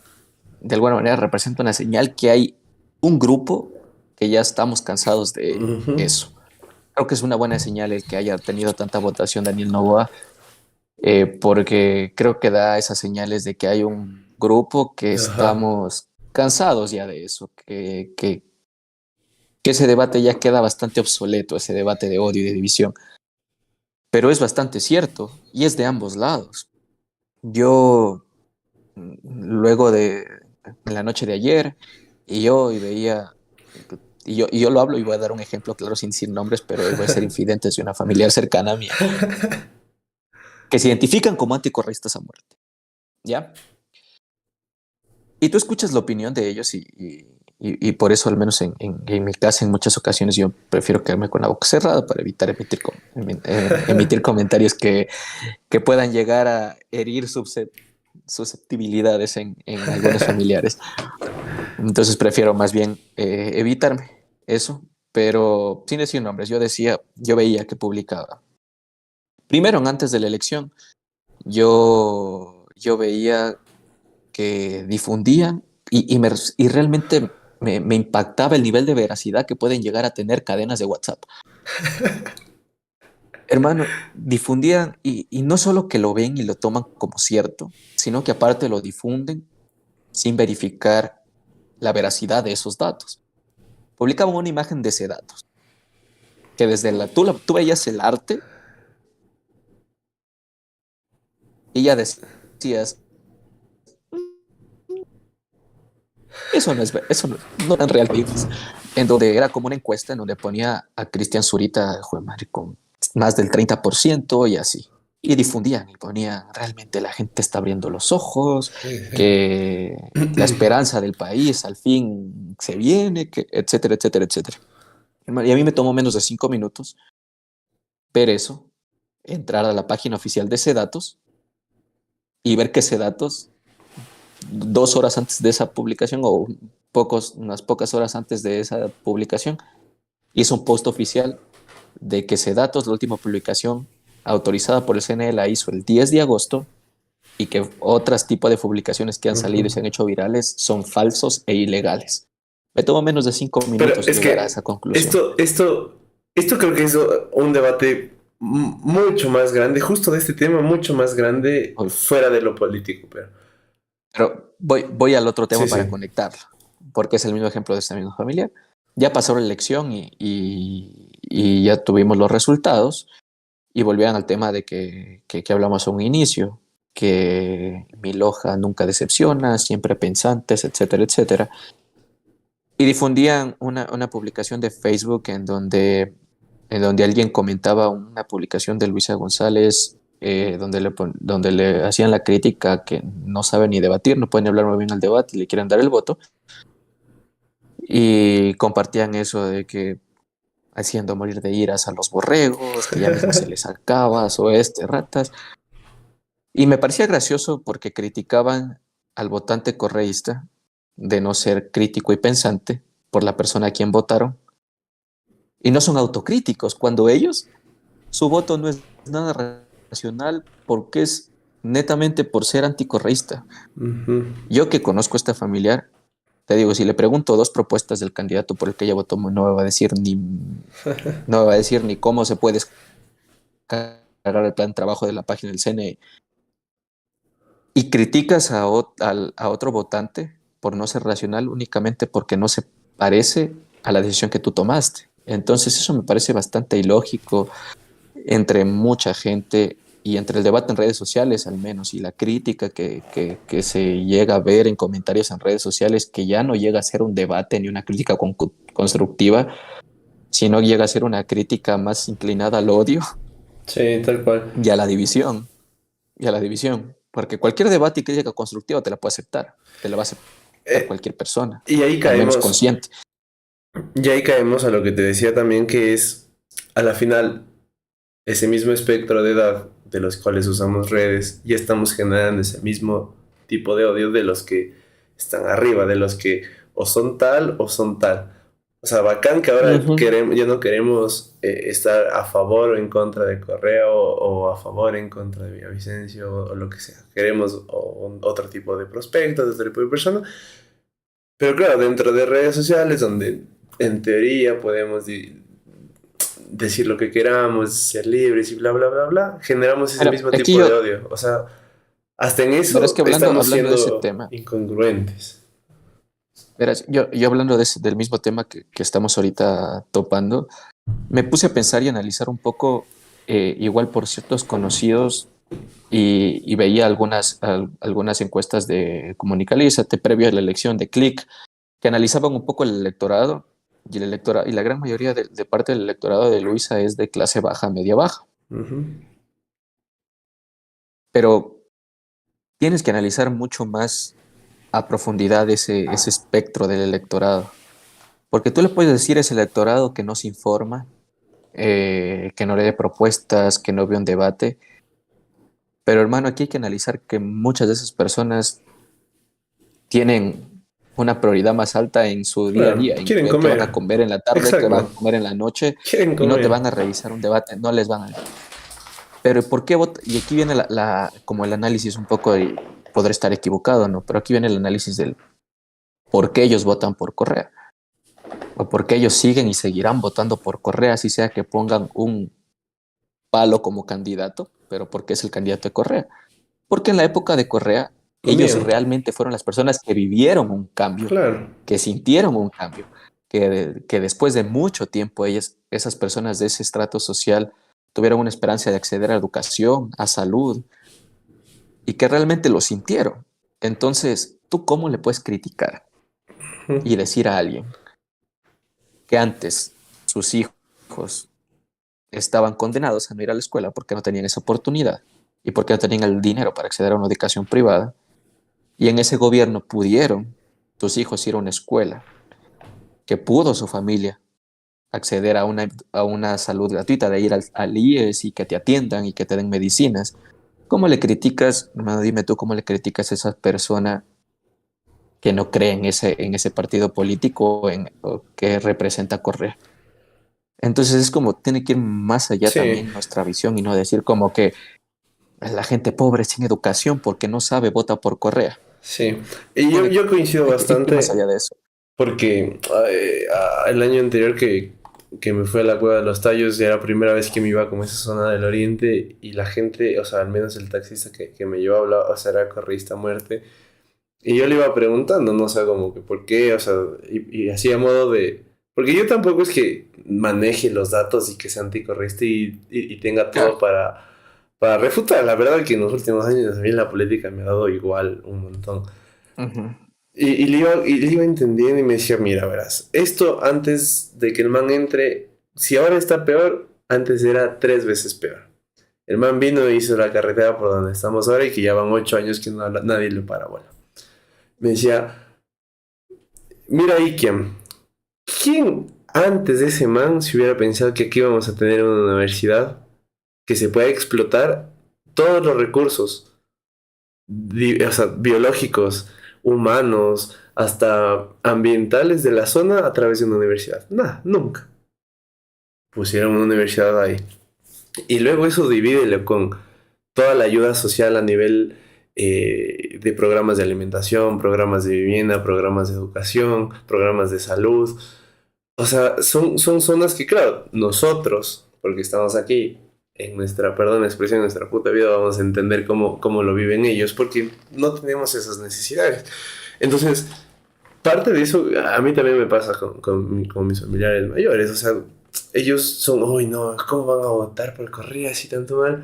de alguna manera representa una señal que hay un grupo que ya estamos cansados de ujú, eso. Creo que es una buena señal el que haya tenido tanta votación Daniel Noboa, porque creo que da esas señales de que hay un grupo que ajá, estamos cansados ya de eso, que ese debate ya queda bastante obsoleto, ese debate de odio y de división. Pero es bastante cierto y es de ambos lados. Yo, luego de en la noche de ayer, y veía, y yo lo hablo y voy a dar un ejemplo claro sin nombres, pero voy a ser infidentes de una familiar cercana mía, que se identifican como anticorreístas a muerte, ¿ya? Y tú escuchas la opinión de ellos y por eso, al menos en mi casa, en muchas ocasiones yo prefiero quedarme con la boca cerrada para evitar emitir comentarios que puedan llegar a herir susceptibilidades en algunos familiares. Entonces prefiero más bien evitarme eso, pero sin decir nombres. Yo veía que publicaba. Primero, antes de la elección, yo veía que difundían y realmente me impactaba el nivel de veracidad que pueden llegar a tener cadenas de WhatsApp. Hermano, difundían y no solo que lo ven y lo toman como cierto, sino que aparte lo difunden sin verificar la veracidad de esos datos. Publicaban una imagen de Sedatos, que desde tú veías el arte y ya decías, eso no eran real vivos. En donde era como una encuesta en donde ponía a Cristian Zurita, joder, madre, con más del 30% y así. Y difundían y ponían, realmente la gente está abriendo los ojos, que la esperanza del país al fin se viene, que, etcétera, etcétera, etcétera. Y a mí me tomó menos de 5 minutos ver eso, entrar a la página oficial de Sedatos y ver que Sedatos 2 horas antes de esa publicación o unas pocas horas antes de esa publicación, hizo un post oficial de que Sedatos, la última publicación autorizada por el CNE, la hizo el 10 de agosto y que otros tipos de publicaciones que han salido y se han hecho virales son falsos e ilegales. Me tomó menos de 5 Pero minutos es llegar a que esa conclusión. esto creo que es un debate mucho más grande, justo de este tema, mucho más grande fuera de lo político, pero Pero voy al otro tema sí, para sí. conectarlo, porque es el mismo ejemplo de esta misma familia. Ya pasó la elección y ya tuvimos los resultados y volvían al tema de que hablamos a un inicio, que mi loja nunca decepciona, siempre pensantes, etcétera, etcétera. Y difundían una publicación de Facebook en donde alguien comentaba una publicación de Luisa González, donde le hacían la crítica que no sabe ni debatir, no pueden hablar muy bien al debate y le quieren dar el voto. Y compartían eso de que haciendo morir de iras a los borregos, que ya mismo se les acaba, o ratas. Y me parecía gracioso porque criticaban al votante correísta de no ser crítico y pensante por la persona a quien votaron. Y no son autocríticos, cuando ellos, su voto no es nada racional porque es netamente por ser anticorreísta. Ujú. Yo que conozco a esta familiar, te digo, si le pregunto 2 propuestas del candidato por el que ella votó, no me va a decir no me va a decir ni cómo se puede descargar el plan de trabajo de la página del CNE. Y criticas a otro votante por no ser racional únicamente porque no se parece a la decisión que tú tomaste. Entonces eso me parece bastante ilógico entre mucha gente y entre el debate en redes sociales al menos y la crítica que se llega a ver en comentarios en redes sociales, que ya no llega a ser un debate ni una crítica constructiva, sino llega a ser una crítica más inclinada al odio Sí, tal cual. y a la división. Y a la división. Porque cualquier debate y crítica constructiva te la puede aceptar. Te la va a aceptar Eh, cualquier persona, y ahí al menos caemos, consciente. y ahí caemos a lo que te decía también, que es a la final ese mismo espectro de edad de los cuales usamos redes, ya estamos generando ese mismo tipo de odio de los que están arriba, de los que o son tal o son tal. O sea, bacán que ahora Ujú. ya no queremos estar a favor o en contra de Correa o a favor o en contra de Villavicencio o lo que sea. Queremos otro tipo de prospectos, otro tipo de persona. Pero claro, dentro de redes sociales donde en teoría podemos decir lo que queramos, ser libres y bla, bla, bla, bla, generamos ese Pero mismo aquí tipo de yo, odio. O sea, hasta en pero es que eso estamos hablando de ese siendo tema, incongruentes. verás, yo hablando del mismo tema que estamos ahorita topando, me puse a pensar y analizar un poco, igual por ciertos conocidos, y veía algunas encuestas de Comunicalízate previo a la elección de Click, que analizaban un poco el electorado, y la gran mayoría de parte del electorado de Luisa es de clase baja, media baja. Ujú. Pero tienes que analizar mucho más a profundidad ese espectro del electorado. Porque tú le puedes decir a ese electorado que no se informa, que no lee propuestas, que no ve un debate. Pero hermano, aquí hay que analizar que muchas de esas personas tienen una prioridad más alta en su día a Claro, día, en quieren qué van comer. a comer en la tarde, qué van Exacto. a comer en la noche, Quieren y no te comer. van a revisar un debate, no les van a... Pero ¿por qué Y aquí viene como el análisis un poco de... Podré estar equivocado, ¿no? Pero aquí viene el análisis del por qué ellos votan por Correa. o porque ellos siguen y seguirán votando por Correa, así sea que pongan un palo como candidato, pero porque es el candidato de Correa. Porque en la época de Correa, ellos Conviene. realmente fueron las personas que vivieron un cambio, Claro. que sintieron un cambio, que después de mucho tiempo esas personas de ese estrato social tuvieron una esperanza de acceder a educación, a salud, y que realmente lo sintieron. Entonces, ¿tú cómo le puedes criticar y decir a alguien que antes sus hijos estaban condenados a no ir a la escuela porque no tenían esa oportunidad y porque no tenían el dinero para acceder a una educación privada, y en ese gobierno pudieron tus hijos ir a una escuela, que pudo su familia acceder a una salud gratuita, de ir al IES y que te atiendan y que te den medicinas? ¿Cómo le criticas, hermano, dime tú, cómo le criticas a esa persona que no cree en ese partido político o que representa a Correa? Entonces es como, tiene que ir más allá Sí, también nuestra visión y no decir como que la gente pobre sin educación porque no sabe vota por Correa. sí. Y yo, Tiene, yo coincido hay que ir más bastante allá de eso. porque el año anterior que me fui a la Cueva de los Tallos, ya era la primera vez que me iba como a esa zona del oriente y la gente, o sea, al menos el taxista que me llevaba, hablaba, o sea, era correísta a muerte. Y yo le iba preguntando, ¿no? O sea, como que por qué, o sea, y así a modo de... Porque yo tampoco es que maneje los datos y que sea anticorreísta y tenga todo Claro. para refutar. La verdad que en los últimos años a mí la política me ha dado igual un montón. Ujú. Y le iba entendiendo y me decía, mira, verás, esto antes de que el man entre, si ahora está peor, antes era 3 veces peor. El man vino e hizo la carretera por donde estamos ahora y que ya van 8 años que nadie le para bola. Me decía, mira, Ikem, ¿quién antes de ese man se hubiera pensado que aquí vamos a tener una universidad que se pueda explotar todos los recursos, o sea, biológicos, humanos, hasta ambientales de la zona a través de una universidad? Nada, nunca. Pusieron una universidad ahí. Y luego eso divídelo con toda la ayuda social a nivel de programas de alimentación, programas de vivienda, programas de educación, programas de salud. O sea, son zonas que, claro, nosotros, porque estamos aquí, en nuestra, perdón, la expresión, en nuestra puta vida, vamos a entender cómo lo viven ellos, porque no tenemos esas necesidades. Entonces, parte de eso, a mí también me pasa con mis familiares mayores. O sea, ellos son, uy, no, ¿cómo van a votar por Correa así tanto mal?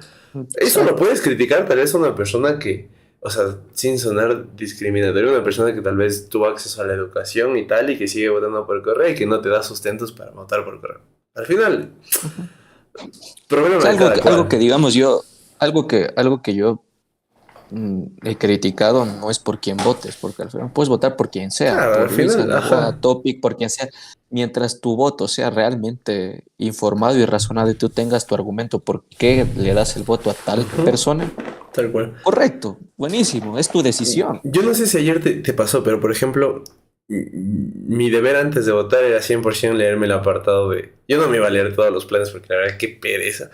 Eso lo Exacto. puedes criticar, tal vez a una persona que, o sea, sin sonar discriminatorio, una persona que tal vez tuvo acceso a la educación y tal, y que sigue votando por Correa y que no te da sustentos para votar por Correa. Al final, Ujú. O problema sea, de cada algo cual. que digamos yo, algo que yo he criticado no es por quien votes, porque al final puedes votar por quien sea, Claro, al por Luisa, final, Novoa, ajá, Topic, por quien sea, mientras tu voto sea realmente informado y razonado y tú tengas tu argumento por qué le das el voto a tal ujú, persona, tal cual. correcto, buenísimo, es tu decisión. Yo no sé si ayer te pasó, pero por ejemplo, mi deber antes de votar era 100% leerme el apartado de... Yo no me iba a leer todos los planes porque la verdad qué pereza.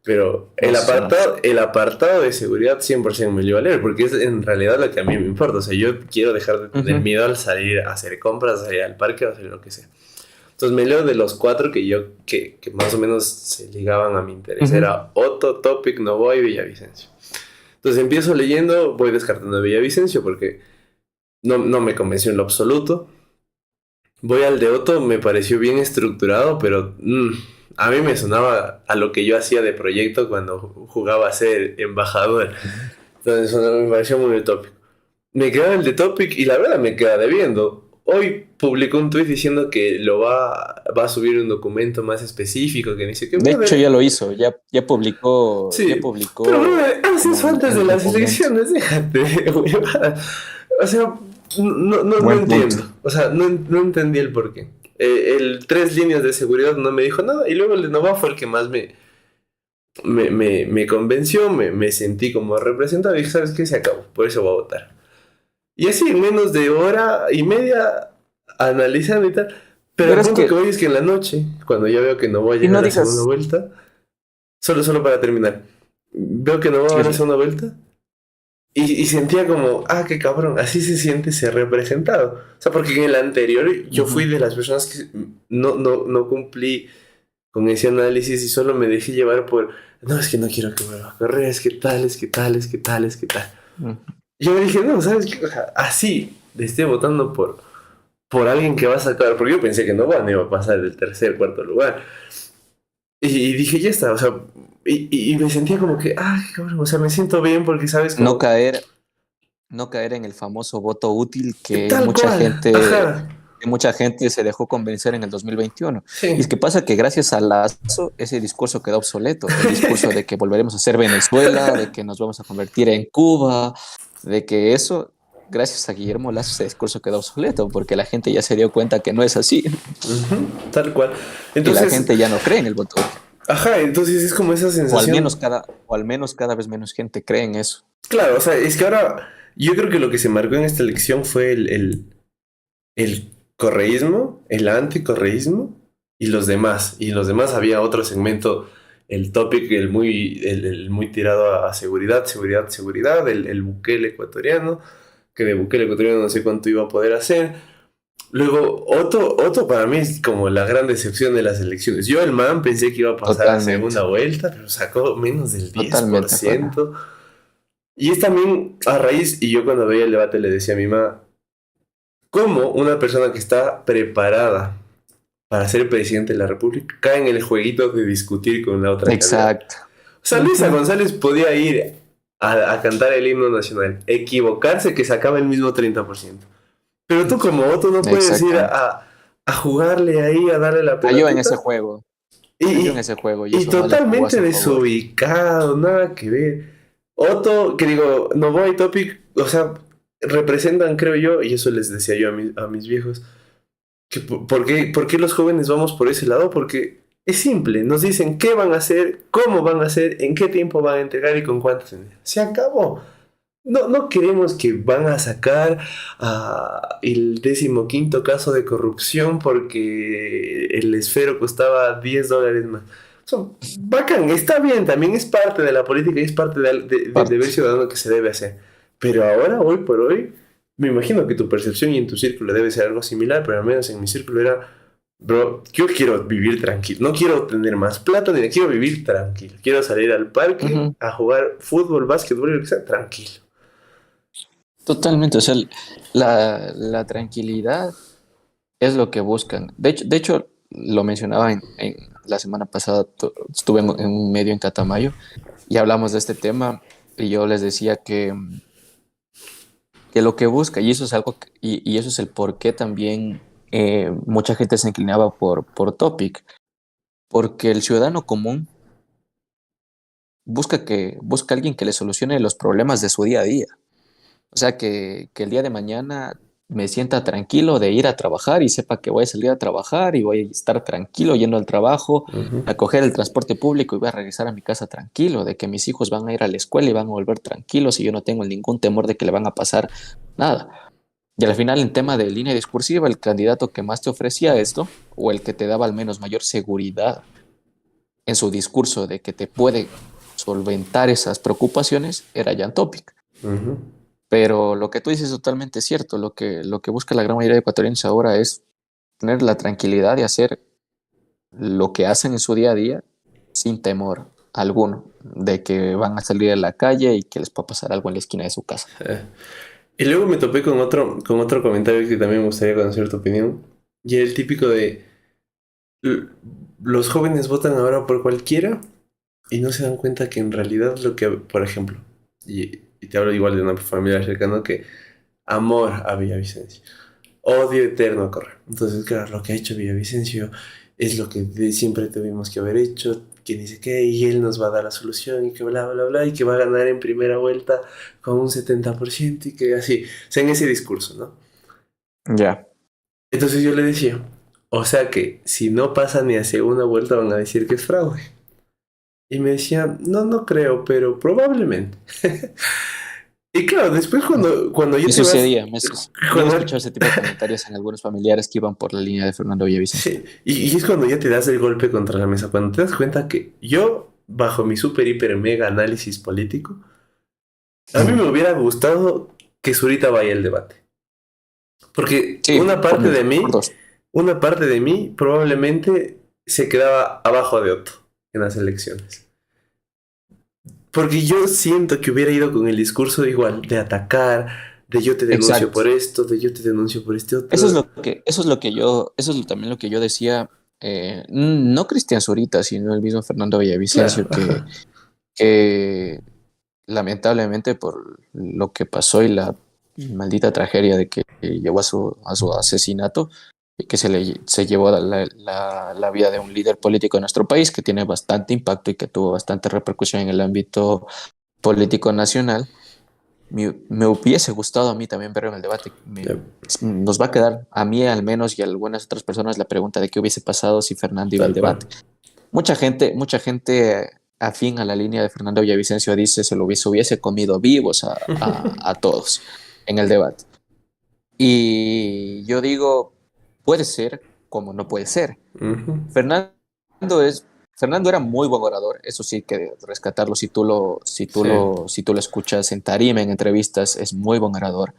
Pero No, sí, son muchos. el apartado de seguridad 100% me lo iba a leer porque es en realidad lo que a mí me importa. O sea, yo quiero dejar de tener Ujú. miedo al salir a hacer compras, a salir al parque, a hacer lo que sea. Entonces me leo de los cuatro que más o menos se ligaban a mi interés. Ujú. Era Otto, Topic, Novoa y Villavicencio. Entonces empiezo leyendo, voy descartando Villavicencio porque no me convenció en lo absoluto. Voy al de Otto, me pareció bien estructurado, pero a mí me sonaba a lo que yo hacía de proyecto cuando jugaba a ser embajador. Entonces me pareció muy utópico. Me queda el de Topic y la verdad me queda debiendo. Hoy publicó un tweet diciendo que va a subir un documento más específico que dice que, De hecho, brother, ya lo hizo, ya sí, pero publicó brother, haces eso antes de el las documento. elecciones, déjate de huevadas. O sea, no Buen punto. entiendo. O sea, no entendí el porqué. El 3 líneas de seguridad no me dijo nada y luego el de Nova fue el que más me convenció, me sentí como representado y dije, ¿sabes qué? Se acabó, por eso voy a votar. Y así en menos de hora y media analizando y tal. Pero el Verás punto que que, voy es que en la noche, cuando ya veo que no voy a y llegar a no la segunda digas, vuelta, solo para terminar, veo que no voy a sí, dar la sí. segunda vuelta y sentía como, qué cabrón, así se siente ser representado. O sea, porque en el anterior yo fui Ujú. de las personas que no cumplí con ese análisis y solo me dejé llevar por, no, es que no quiero que vuelva a correr, es que tal, es que tal, es que tal, es que tal. Ujú. Yo me dije, no, ¿sabes qué? O sea, así le esté votando por alguien que va a sacar, porque yo pensé que no, bueno, iba a pasar del tercer, cuarto lugar. Y dije, ya está, o sea, y me sentía como que, qué cabrón, o sea, me siento bien porque, ¿sabes? No Como, caer, no caer en el famoso voto útil tal cual, ajá, que mucha gente se dejó convencer en el 2021. Y es sí. que pasa que gracias a Lazo ese discurso quedó obsoleto. El discurso de que volveremos a ser Venezuela, de que nos vamos a convertir en Cuba, de que eso, gracias a Guillermo Lazo, ese discurso quedó obsoleto porque la gente ya se dio cuenta que no es así Tal cual. y la Entonces, gente ya no cree en el voto útil. ajá, entonces es como esa sensación. O al menos cada vez menos gente cree en eso. Claro, o sea, es que ahora yo creo que lo que se marcó en esta elección fue el correísmo, el anticorreísmo y los demás. Y los demás había otro segmento, el topic, el muy tirado a seguridad, seguridad, seguridad, el Bukele ecuatoriano, que de Bukele ecuatoriano no sé cuánto iba a poder hacer. Luego, Otto para mí es como la gran decepción de las elecciones. Yo, el man, pensé que iba a pasar a Totalmente, segunda vuelta, pero sacó menos del diez por totalmente de acuerdo. ciento Y es también a raíz, y yo cuando veía el debate le decía a mi mamá, ¿cómo una persona que está preparada para ser presidente de la República cae en el jueguito de discutir con la otra candidata? Exacto. O sea, Luisa Ujú. González podía ir a cantar el himno nacional, equivocarse que sacaba el mismo 30%. Pero tú como Otto no puedes ir Exactamente. a jugarle ahí, a darle la Cayó en ese pelotita. juego, Y, cayó en y, ese juego y y eso no le jugó a totalmente su favor. desubicado, nada que ver. Otto, que digo, Novoa y Topic, o sea, representan, creo yo, y eso les decía yo a mis viejos, que por qué los jóvenes vamos por ese lado? Porque es simple, nos dicen qué van a hacer, cómo van a hacer, en qué tiempo van a entregar y con cuántas energías. Se acabó. No queremos que van a sacar el 15º caso de corrupción porque el esfero costaba $10 más. Bacán, está bien, también es parte de la política y es parte del deber Parte. ciudadano que se debe hacer. Pero ahora, hoy por hoy, me imagino que tu percepción y en tu círculo debe ser algo similar, pero al menos en mi círculo era, bro, yo quiero vivir tranquilo, no quiero tener más plata, ni quiero vivir tranquilo. Quiero salir al parque Ujú. a jugar fútbol, básquetbol, lo que sea, tranquilo. Totalmente. O sea, la tranquilidad es lo que buscan. De hecho lo mencionaba en la semana pasada, estuve en un medio en Catamayo y hablamos de este tema y yo les decía que lo que busca, y eso es algo, y eso es el por qué también mucha gente se inclinaba por Topic, porque el ciudadano común busca a alguien que le solucione los problemas de su día a día. O sea, que el día de mañana me sienta tranquilo de ir a trabajar y sepa que voy a salir a trabajar y voy a estar tranquilo yendo al trabajo, Ujú. a coger el transporte público y voy a regresar a mi casa tranquilo, de que mis hijos van a ir a la escuela y van a volver tranquilos y yo no tengo ningún temor de que le van a pasar nada. Y al final, en tema de línea discursiva, el candidato que más te ofrecía esto, o el que te daba al menos mayor seguridad en su discurso de que te puede solventar esas preocupaciones, era Jan Topic. Ujú. Pero lo que tú dices es totalmente cierto. Lo que busca la gran mayoría de ecuatorianos ahora es tener la tranquilidad de hacer lo que hacen en su día a día sin temor alguno de que van a salir a la calle y que les pueda pasar algo en la esquina de su casa. Y luego me topé con otro comentario que también me gustaría conocer tu opinión. Y era el típico de l- los jóvenes votan ahora por cualquiera y no se dan cuenta que en realidad lo que, por ejemplo, y te hablo igual de una familia cercana que amor a Villavicencio, odio eterno a Correa. Entonces, claro, lo que ha hecho Villavicencio es lo que siempre tuvimos que haber hecho, que dice que y él nos va a dar la solución y que bla, bla, bla, y que va a ganar en primera vuelta con un 70% y que así, o sea, en ese discurso, ¿no? Ya. Entonces yo le decía, o sea que si no pasa ni a segunda vuelta van a decir que es fraude. Y me decía, no creo, pero probablemente. Y claro, después cuando yo Me te vas, sucedía, también he cuando, escuchado ese tipo de comentarios en algunos familiares que iban por la línea de Fernando Villavicencio. sí, y es cuando ya te das el golpe contra la mesa, cuando te das cuenta que yo, bajo mi super, hiper, mega análisis político, A mí me hubiera gustado que Zurita vaya al debate. Porque Sí, por dos. una parte de mí probablemente se quedaba abajo de Otto en las elecciones. Porque yo siento que hubiera ido con el discurso igual de atacar, de yo te denuncio Exacto. por esto, de yo te denuncio por este otro. Eso es también lo que yo decía, no Cristian Zurita, sino el mismo Fernando Claro, Villavicencio, ajá. que lamentablemente por lo que pasó y la maldita tragedia de que llevó a su asesinato, y que se llevó la vida de un líder político de nuestro país que tiene bastante impacto y que tuvo bastante repercusión en el ámbito político nacional. Me hubiese gustado a mí también verlo en el debate. Nos va a quedar, a mí al menos y a algunas otras personas, la pregunta de qué hubiese pasado si Fernando iba al Tal debate. cual. Mucha gente afín a la línea de Fernando Villavicencio dice se lo hubiese comido vivos a todos en el debate. Y yo digo, puede ser como no puede ser. Ujú. Fernando es Fernando era muy buen orador, eso sí que rescatarlo Sí. si tú lo escuchas en tarima, en entrevistas, es muy buen orador,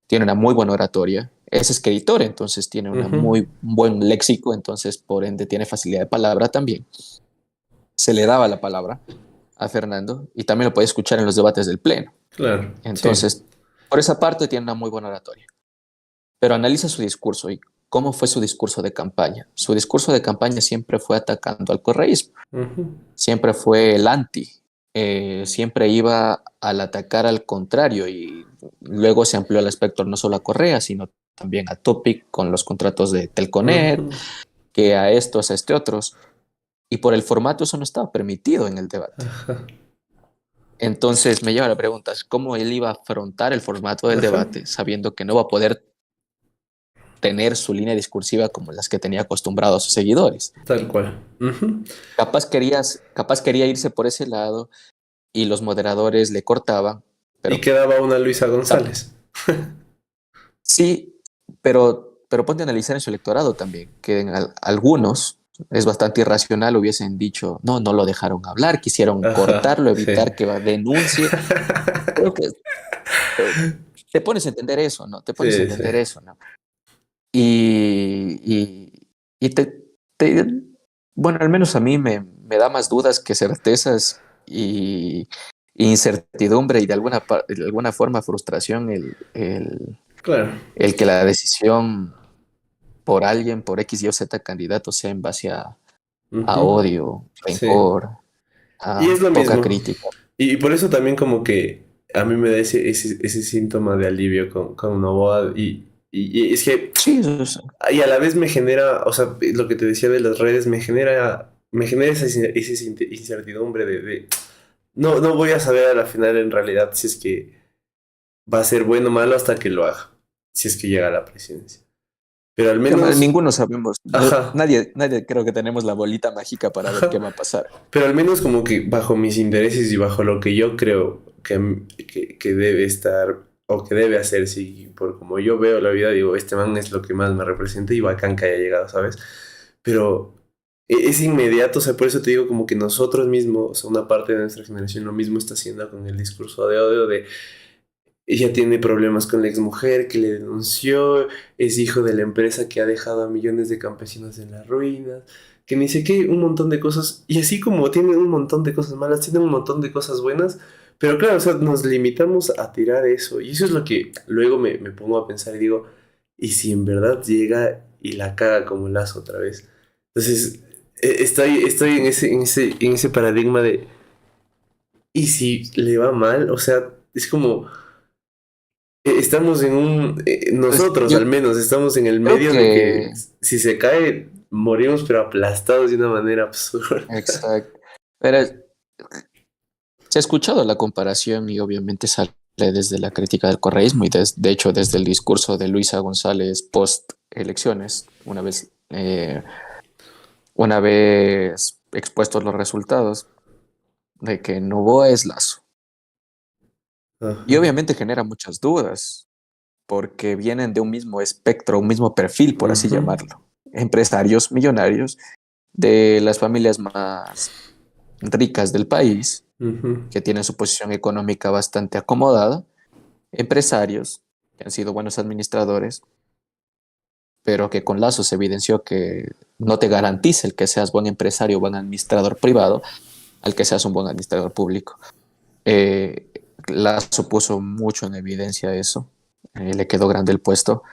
tiene una muy buena oratoria, es escritor, entonces tiene Ujú. un buen léxico, entonces por ende tiene facilidad de palabra también. Se le daba la palabra a Fernando y también lo puede escuchar en los debates del Pleno. Claro, sí. Entonces, por esa parte tiene una muy buena oratoria. Pero analiza su discurso y cómo fue su discurso de campaña. Su discurso de campaña siempre fue atacando al correísmo, Ujú. siempre fue el anti, siempre iba al atacar al contrario y luego se amplió el espectro no solo a Correa, sino también a Topic con los contratos de Telconet, Ujú. que a estos, a este otros, y por el formato eso no estaba permitido en el debate. Ajá. Entonces me lleva a la pregunta, ¿cómo él iba a afrontar el formato del Ajá. debate sabiendo que no va a poder tener su línea discursiva como las que tenía acostumbrado a sus seguidores? Tal cual. Ujú. Capaz quería irse por ese lado y los moderadores le cortaban, Y pero quedaba una Luisa González. sí, pero ponte a analizar en su electorado también, que en algunos es bastante irracional, hubiesen dicho, no, no lo dejaron hablar, quisieron Ajá, cortarlo, sí. evitar que denuncie. Creo que eh, te pones a entender eso, ¿no? Te pones a Sí, sí. entender eso, ¿no? Y, y te- bueno, al menos a mí me da más dudas que certezas y incertidumbre y de alguna forma frustración Claro. el que la decisión por alguien, por X, Y o Z candidato sea en base a Ujú. odio, Sí. rencor, Y a es lo poca mismo. crítica. Y por eso también como que a mí me da ese síntoma de alivio con Novoa. Y es que Sí, eso es- y a la vez me genera, o sea, lo que te decía de las redes, me genera esa incertidumbre no, no voy a saber a la final en realidad si es que va a ser bueno o malo hasta que lo haga, si es que llega a la presidencia. Pero al menos, ninguno sabemos, ajá, nadie creo que tenemos la bolita mágica para ver qué ajá, va a pasar. pero al menos como que bajo mis intereses y bajo lo que yo creo que debe estar o que debe hacer, si por como yo veo la vida, digo, este man es lo que más me representa y bacán que haya llegado, ¿sabes? Pero es inmediato, o sea, por eso te digo como que nosotros mismos, o sea, una parte de nuestra generación lo mismo está haciendo con el discurso de odio de ella tiene problemas con la exmujer que le denunció, es hijo de la empresa que ha dejado a millones de campesinos en las ruinas, que ni sé qué, un montón de cosas. Y así como tienen un montón de cosas malas, tienen un montón de cosas buenas. Pero claro, o sea, nos limitamos a tirar eso. Y eso es lo que luego me pongo a pensar y digo, ¿y si en verdad llega y la caga como Lazo otra vez? Entonces, estoy en ese paradigma de, ¿y si le va mal? O sea, es como estamos en Pues nosotros yo al menos, estamos en el creo medio de que que, si se cae, morimos pero aplastados de una manera absurda. exacto. Pero se ha escuchado la comparación y obviamente sale desde la crítica del correísmo y de hecho desde el discurso de Luisa González post elecciones, una vez expuestos los resultados, de que Novoa es Lazo. Y Ajá. obviamente genera muchas dudas, porque vienen de un mismo espectro, un mismo perfil, por así Ujú. llamarlo. Empresarios millonarios de las familias más ricas del país, Ujú. que tienen su posición económica bastante acomodada, empresarios que han sido buenos administradores, pero que con Lazo se evidenció que no te garantiza el que seas buen empresario o buen administrador privado al que seas un buen administrador público. Eh, Lazo puso mucho en evidencia eso, le quedó grande el puesto,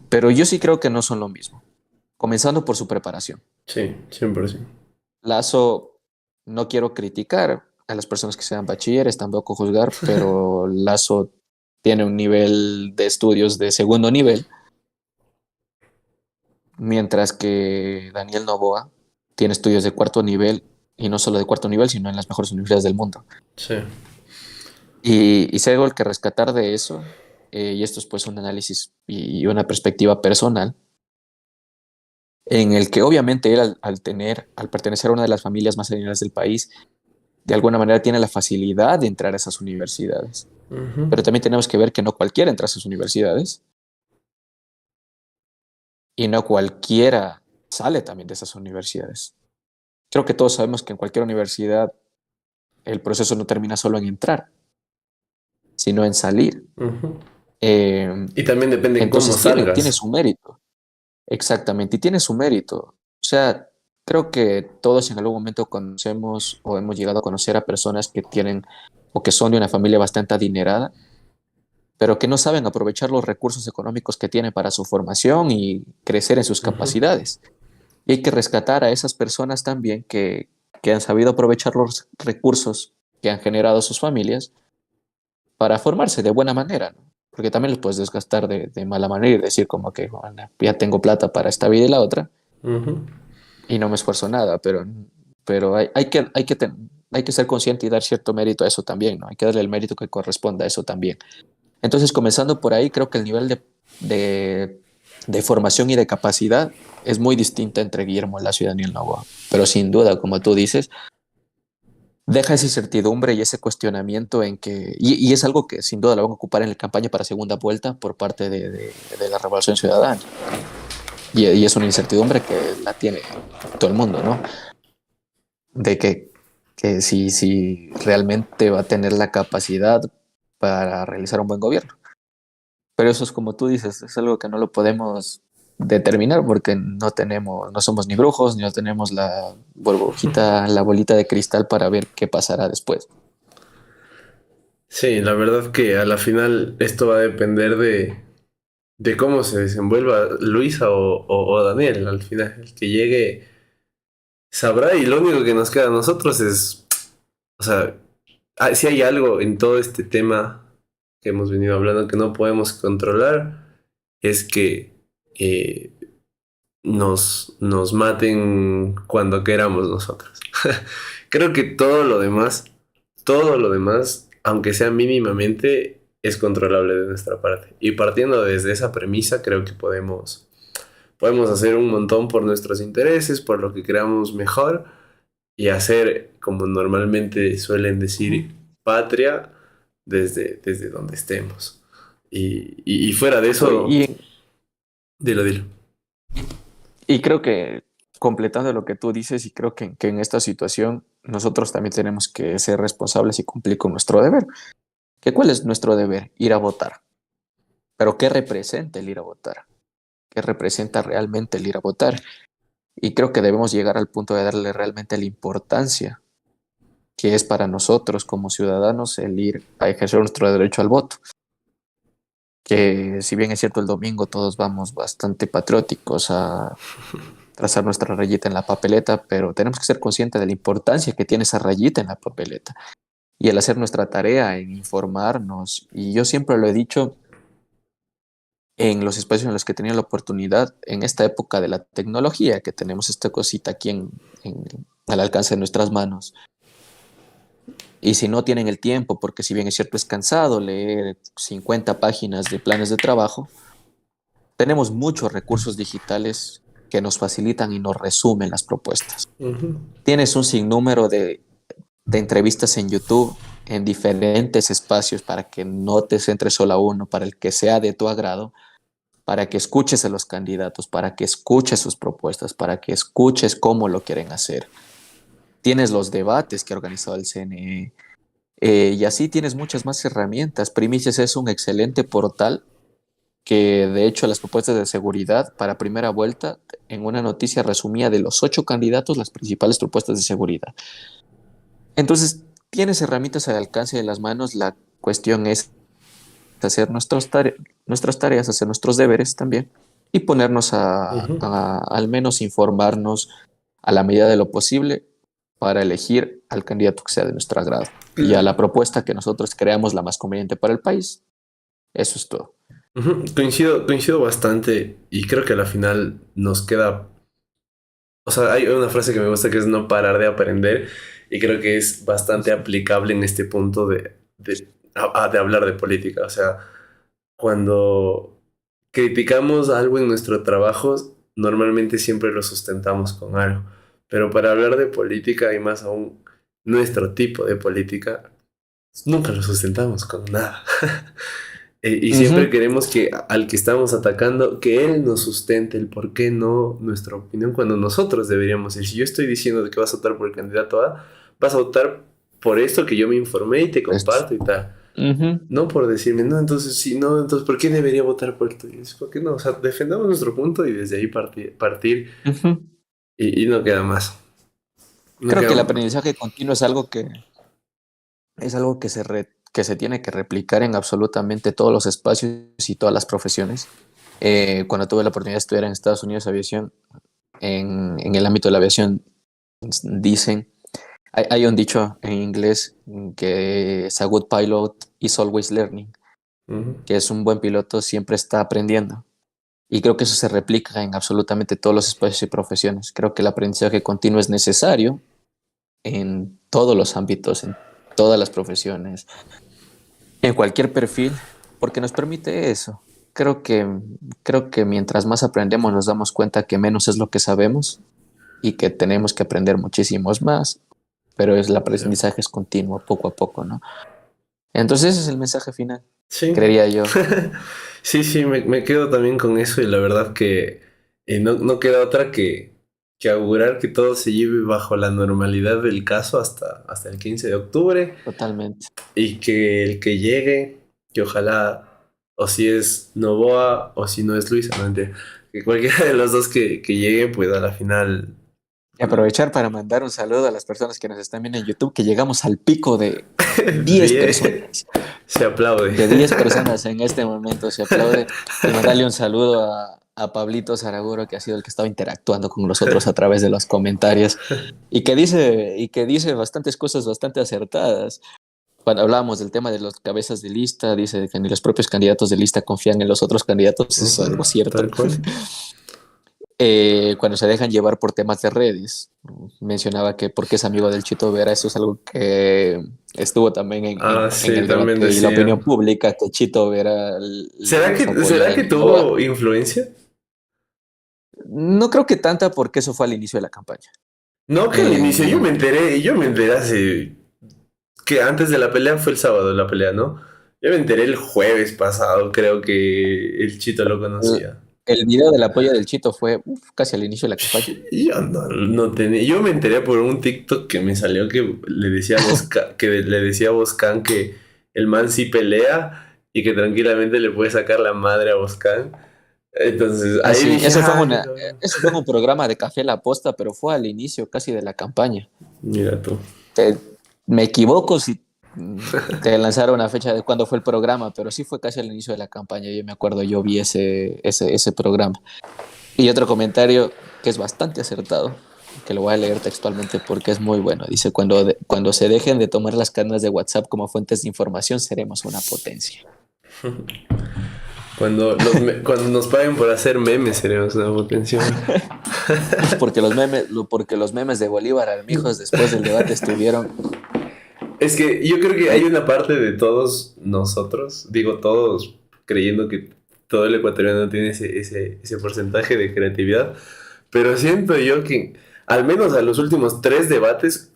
pero yo sí creo que no son lo mismo, comenzando por su preparación. Sí, 100%. Lazo, no quiero criticar a las personas que sean bachilleres, tampoco juzgar, pero Lazo tiene un nivel de estudios de segundo nivel, mientras que Daniel Noboa tiene estudios de cuarto nivel, y no solo de cuarto nivel, sino en las mejores universidades del mundo. Sí. Y si hay algo que rescatar de eso, y esto es pues un análisis y una perspectiva personal, en el que obviamente él al pertenecer a una de las familias más adineradadas del país, de alguna manera tiene la facilidad de entrar a esas universidades. Ujú. Pero también tenemos que ver que no cualquiera entra a esas universidades y no cualquiera sale también de esas universidades. Creo que todos sabemos que en cualquier universidad el proceso no termina solo en entrar, sino en salir. Ujú. Eh, Y también depende cómo entonces tiene salgas. su mérito, exactamente, y tiene su mérito. O sea, creo que todos en algún momento conocemos o hemos llegado a conocer a personas que tienen o que son de una familia bastante adinerada, pero que no saben aprovechar los recursos económicos que tienen para su formación y crecer en sus Ujú. capacidades. Y hay que rescatar a esas personas también que han sabido aprovechar los recursos que han generado sus familias para formarse de buena manera, ¿no? Porque también los puedes desgastar de mala manera y decir como que "Bueno, ya tengo plata para esta vida y la otra Ujú. y no me esfuerzo nada", pero hay que ser consciente y dar cierto mérito a eso también, ¿no? Hay que darle el mérito que corresponda a eso también. Entonces, comenzando por ahí, creo que el nivel de, de formación y de capacidad es muy distinto entre Guillermo Lasso y Daniel Noboa. Pero sin duda, como tú dices, deja esa incertidumbre y ese cuestionamiento en que, y es algo que sin duda lo van a ocupar en la campaña para segunda vuelta por parte de la Revolución Ciudadana. Y es una incertidumbre que la tiene todo el mundo, ¿no? De que si realmente va a tener la capacidad para realizar un buen gobierno. Pero eso es como tú dices, es algo que no lo podemos determinar porque no somos ni brujos, ni no tenemos la burbujita, la bolita de cristal para ver qué pasará después. Sí, la verdad que a la final esto va a depender de cómo se desenvuelva Luisa o Daniel. Al final, el que llegue sabrá y lo único que nos queda a nosotros es, o sea, si hay algo en todo este tema que hemos venido hablando que no podemos controlar, es que eh, nos maten cuando queramos nosotros. Creo que todo lo demás, aunque sea mínimamente, es controlable de nuestra parte. Y partiendo desde esa premisa, creo que podemos hacer un montón por nuestros intereses, por lo que creamos mejor y hacer, como normalmente suelen decir, patria desde donde estemos. Y fuera de No, eso, dilo, dilo. y creo que completando lo que tú dices, y creo que en esta situación nosotros también tenemos que ser responsables y cumplir con nuestro deber. ¿Qué cuál es nuestro deber? Ir a votar. Pero ¿qué representa el ir a votar? ¿Qué representa realmente el ir a votar? Y creo que debemos llegar al punto de darle realmente la importancia que es para nosotros como ciudadanos el ir a ejercer nuestro derecho al voto. Que si bien es cierto el domingo todos vamos bastante patrióticos a trazar nuestra rayita en la papeleta, pero tenemos que ser conscientes de la importancia que tiene esa rayita en la papeleta y el hacer nuestra tarea en informarnos. Y yo siempre lo he dicho en los espacios en los que he tenido la oportunidad, en esta época de la tecnología, que tenemos esta cosita aquí al alcance de nuestras manos. Y si no tienen el tiempo, porque si bien es cierto es cansado leer 50 páginas de planes de trabajo, tenemos muchos recursos digitales que nos facilitan y nos resumen las propuestas. Ujú. Tienes un sinnúmero de entrevistas en YouTube en diferentes espacios para que no te centres solo a uno, para el que sea de tu agrado, para que escuches a los candidatos, para que escuches sus propuestas, para que escuches cómo lo quieren hacer. tienes los debates que ha organizado el CNE, y así tienes muchas más herramientas. Primicias es un excelente portal que de hecho las propuestas de seguridad para primera vuelta, en una noticia resumía de los 8 candidatos las principales propuestas de seguridad. Entonces, tienes herramientas al alcance de las manos, la cuestión es hacer nuestras tareas, hacer nuestros deberes también y ponernos Ujú. al menos informarnos a la medida de lo posible para elegir al candidato que sea de nuestro agrado y a la propuesta que nosotros creamos la más conveniente para el país. Eso es todo. Ujú. Coincido bastante y creo que a la final nos queda... O sea, hay una frase que me gusta que es no parar de aprender y creo que es bastante aplicable en este punto de hablar de política. O sea, cuando criticamos algo en nuestro trabajo, normalmente siempre lo sustentamos con algo. Pero para hablar de política y más aún nuestro tipo de política, nunca lo sustentamos con nada. Y siempre Ujú. queremos que al que estamos atacando, que él nos sustente el por qué no nuestra opinión, cuando nosotros deberíamos ir. Si yo estoy diciendo de que vas a votar por el candidato A, vas a votar por esto que yo me informé y te Esto. comparto y tal. Ujú. No por decirme, no, entonces sí, no, entonces ¿por qué debería votar por el tuyo? ¿Por qué no? O sea, defendamos nuestro punto y desde ahí partir Ujú. y no queda más. No Creo queda que el más. aprendizaje continuo es algo que se tiene que replicar en absolutamente todos los espacios y todas las profesiones. Cuando tuve la oportunidad de estudiar en Estados Unidos aviación, en el ámbito de la aviación, dicen, hay un dicho en inglés que es a good pilot is always learning, Ujú. que es un buen piloto siempre está aprendiendo. Y creo que eso se replica en absolutamente todos los espacios y profesiones. Creo que el aprendizaje continuo es necesario en todos los ámbitos, en todas las profesiones, en cualquier perfil, porque nos permite eso. Creo que, creo que mientras más aprendemos nos damos cuenta que menos es lo que sabemos y que tenemos que aprender muchísimos más, pero el Ya. aprendizaje es continuo, poco a poco, ¿no? Entonces ese es el mensaje final, Sí. creería yo. Sí, me quedo también con eso y la verdad que no queda otra que augurar que todo se lleve bajo la normalidad del caso hasta el 15 de octubre Totalmente. y que el que llegue, que ojalá, o si es Novoa o si no es Luisa, no entiendo, que cualquiera de los dos que llegue, pues a la final Y aprovechar para mandar un saludo a las personas que nos están viendo en YouTube, que llegamos al pico de 10 bien, personas. se aplaude. De 10 personas en este momento se aplaude. Y mandarle un saludo a Pablito Saraguro, que ha sido el que estaba interactuando con nosotros a través de los comentarios y que dice bastantes cosas bastante acertadas. Cuando hablábamos del tema de los cabezas de lista, dice que ni los propios candidatos de lista confían en los otros candidatos, eso es Ujú, algo cierto. tal cual. Cuando se dejan llevar por temas de redes, mencionaba que porque es amigo del Chito Vera, eso es algo que estuvo también Ah, en sí, el también debate y la opinión decían. pública, que Chito Vera les apoya ¿Será que en Nova. tuvo influencia? No creo que tanta, porque eso fue al inicio de la campaña. No, que al inicio Eh, yo me enteré hace que antes de la pelea fue el sábado la pelea, ¿no? Yo me enteré el jueves pasado, creo que el Chito lo el, conocía. el video del apoyo del Chito fue casi al inicio de la campaña. Y yo no tenía, yo me enteré por un TikTok que me salió que le decía a que le decía a Boscan que el man sí pelea y que tranquilamente le puede sacar la madre a Boscan. Entonces ahí Así, dije, eso fue un programa de Café La Posta, pero fue al inicio casi de la campaña. mira tú. Te- Me equivoco si te lanzaron una fecha de cuándo fue el programa, pero sí fue casi al inicio de la campaña. Yo me acuerdo, yo vi ese programa. Y otro comentario que es bastante acertado, que lo voy a leer textualmente porque es muy bueno. Dice, cuando se dejen de tomar las cadenas de WhatsApp como fuentes de información, seremos una potencia. Cuando nos paguen por hacer memes, seremos una potencia. Porque los memes de Bolívar Armijos después del debate estuvieron... Es que yo creo que hay Ay, una parte de todos nosotros, digo todos, creyendo que todo el ecuatoriano tiene ese porcentaje de creatividad, pero siento yo que al menos a los últimos 3 debates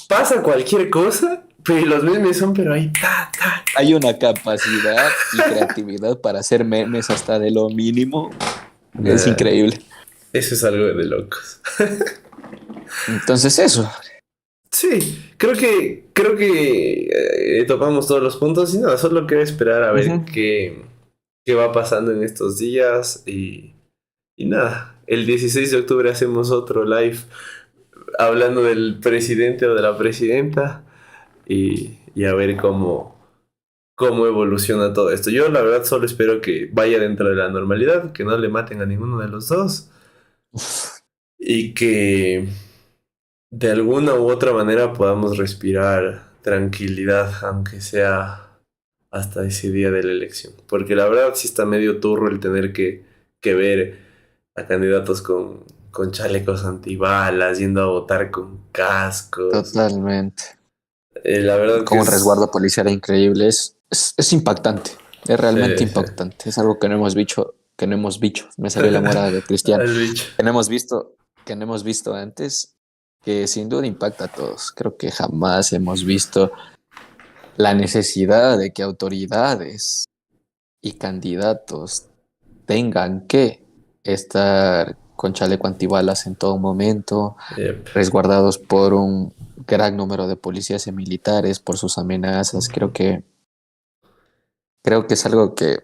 pasa cualquier cosa, pero los memes son, pero ahí, ta. hay una capacidad y creatividad para hacer memes hasta de lo mínimo. Es Nada, increíble. eso es algo de locos. Entonces eso. Sí, creo que topamos todos los puntos y nada, solo queda esperar a ver Ujú. qué va pasando en estos días y nada. El 16 de octubre hacemos otro live hablando del presidente o de la presidenta y a ver cómo evoluciona todo esto. Yo la verdad solo espero que vaya dentro de la normalidad, que no le maten a ninguno de los dos y que de alguna u otra manera podamos respirar tranquilidad, aunque sea hasta ese día de la elección. Porque la verdad sí está medio turro el tener que ver a candidatos con chalecos antibalas, yendo a votar con cascos. Totalmente. La verdad que Con un es... resguardo policial increíble. Es impactante. Es realmente Sí, sí. impactante. Es algo que no hemos visto, que no hemos visto. Me salió la mora de cristiano. Al bicho. Que no hemos visto, que no hemos visto antes, que sin duda impacta a todos. Creo que jamás hemos visto la necesidad de que autoridades y candidatos tengan que estar con chaleco antibalas en todo momento, Yep. resguardados por un gran número de policías y militares por sus amenazas. Creo que es algo que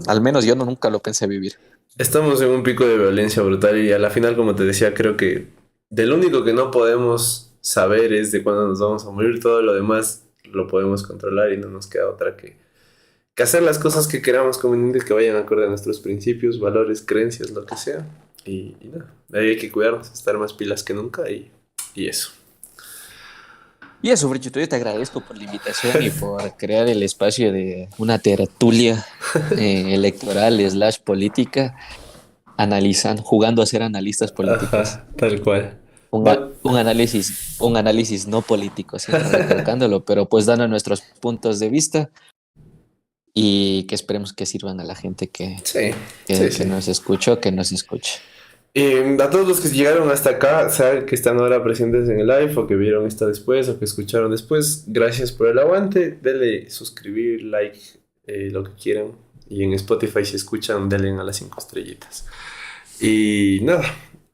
al menos yo nunca lo pensé vivir. Estamos en un pico de violencia brutal y a la final, como te decía, creo que del único que no podemos saber es de cuándo nos vamos a morir. Todo lo demás lo podemos controlar y no nos queda otra que hacer las cosas que queramos convenientes que vayan acorde a nuestros principios, valores, creencias, lo que sea. Y nada, ahí hay que cuidarnos, estar más pilas que nunca y eso. Y eso, Brichito, yo te agradezco por la invitación y por crear el espacio de una tertulia electoral slash política, jugando a ser analistas políticos. Ajá, tal cual. Un, Va- un análisis no político, siempre recalcándolo, pero pues dando nuestros puntos de vista y que esperemos que sirvan a la gente Sí, sí, que sí. nos escuchó, que nos escuche. A todos los que llegaron hasta acá, sea que están ahora presentes en el live o que vieron esto después o que escucharon después, gracias por el aguante. Denle suscribir, like, lo que quieran. Y en Spotify si escuchan, denle a las 5 estrellitas. Y nada,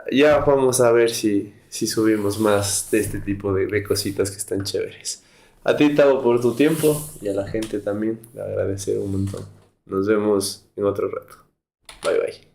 ya vamos a ver si subimos más de este tipo de cositas que están chéveres. A ti, Tavo, por tu tiempo y a la gente también, le agradecer un montón. Nos vemos en otro rato. Bye bye.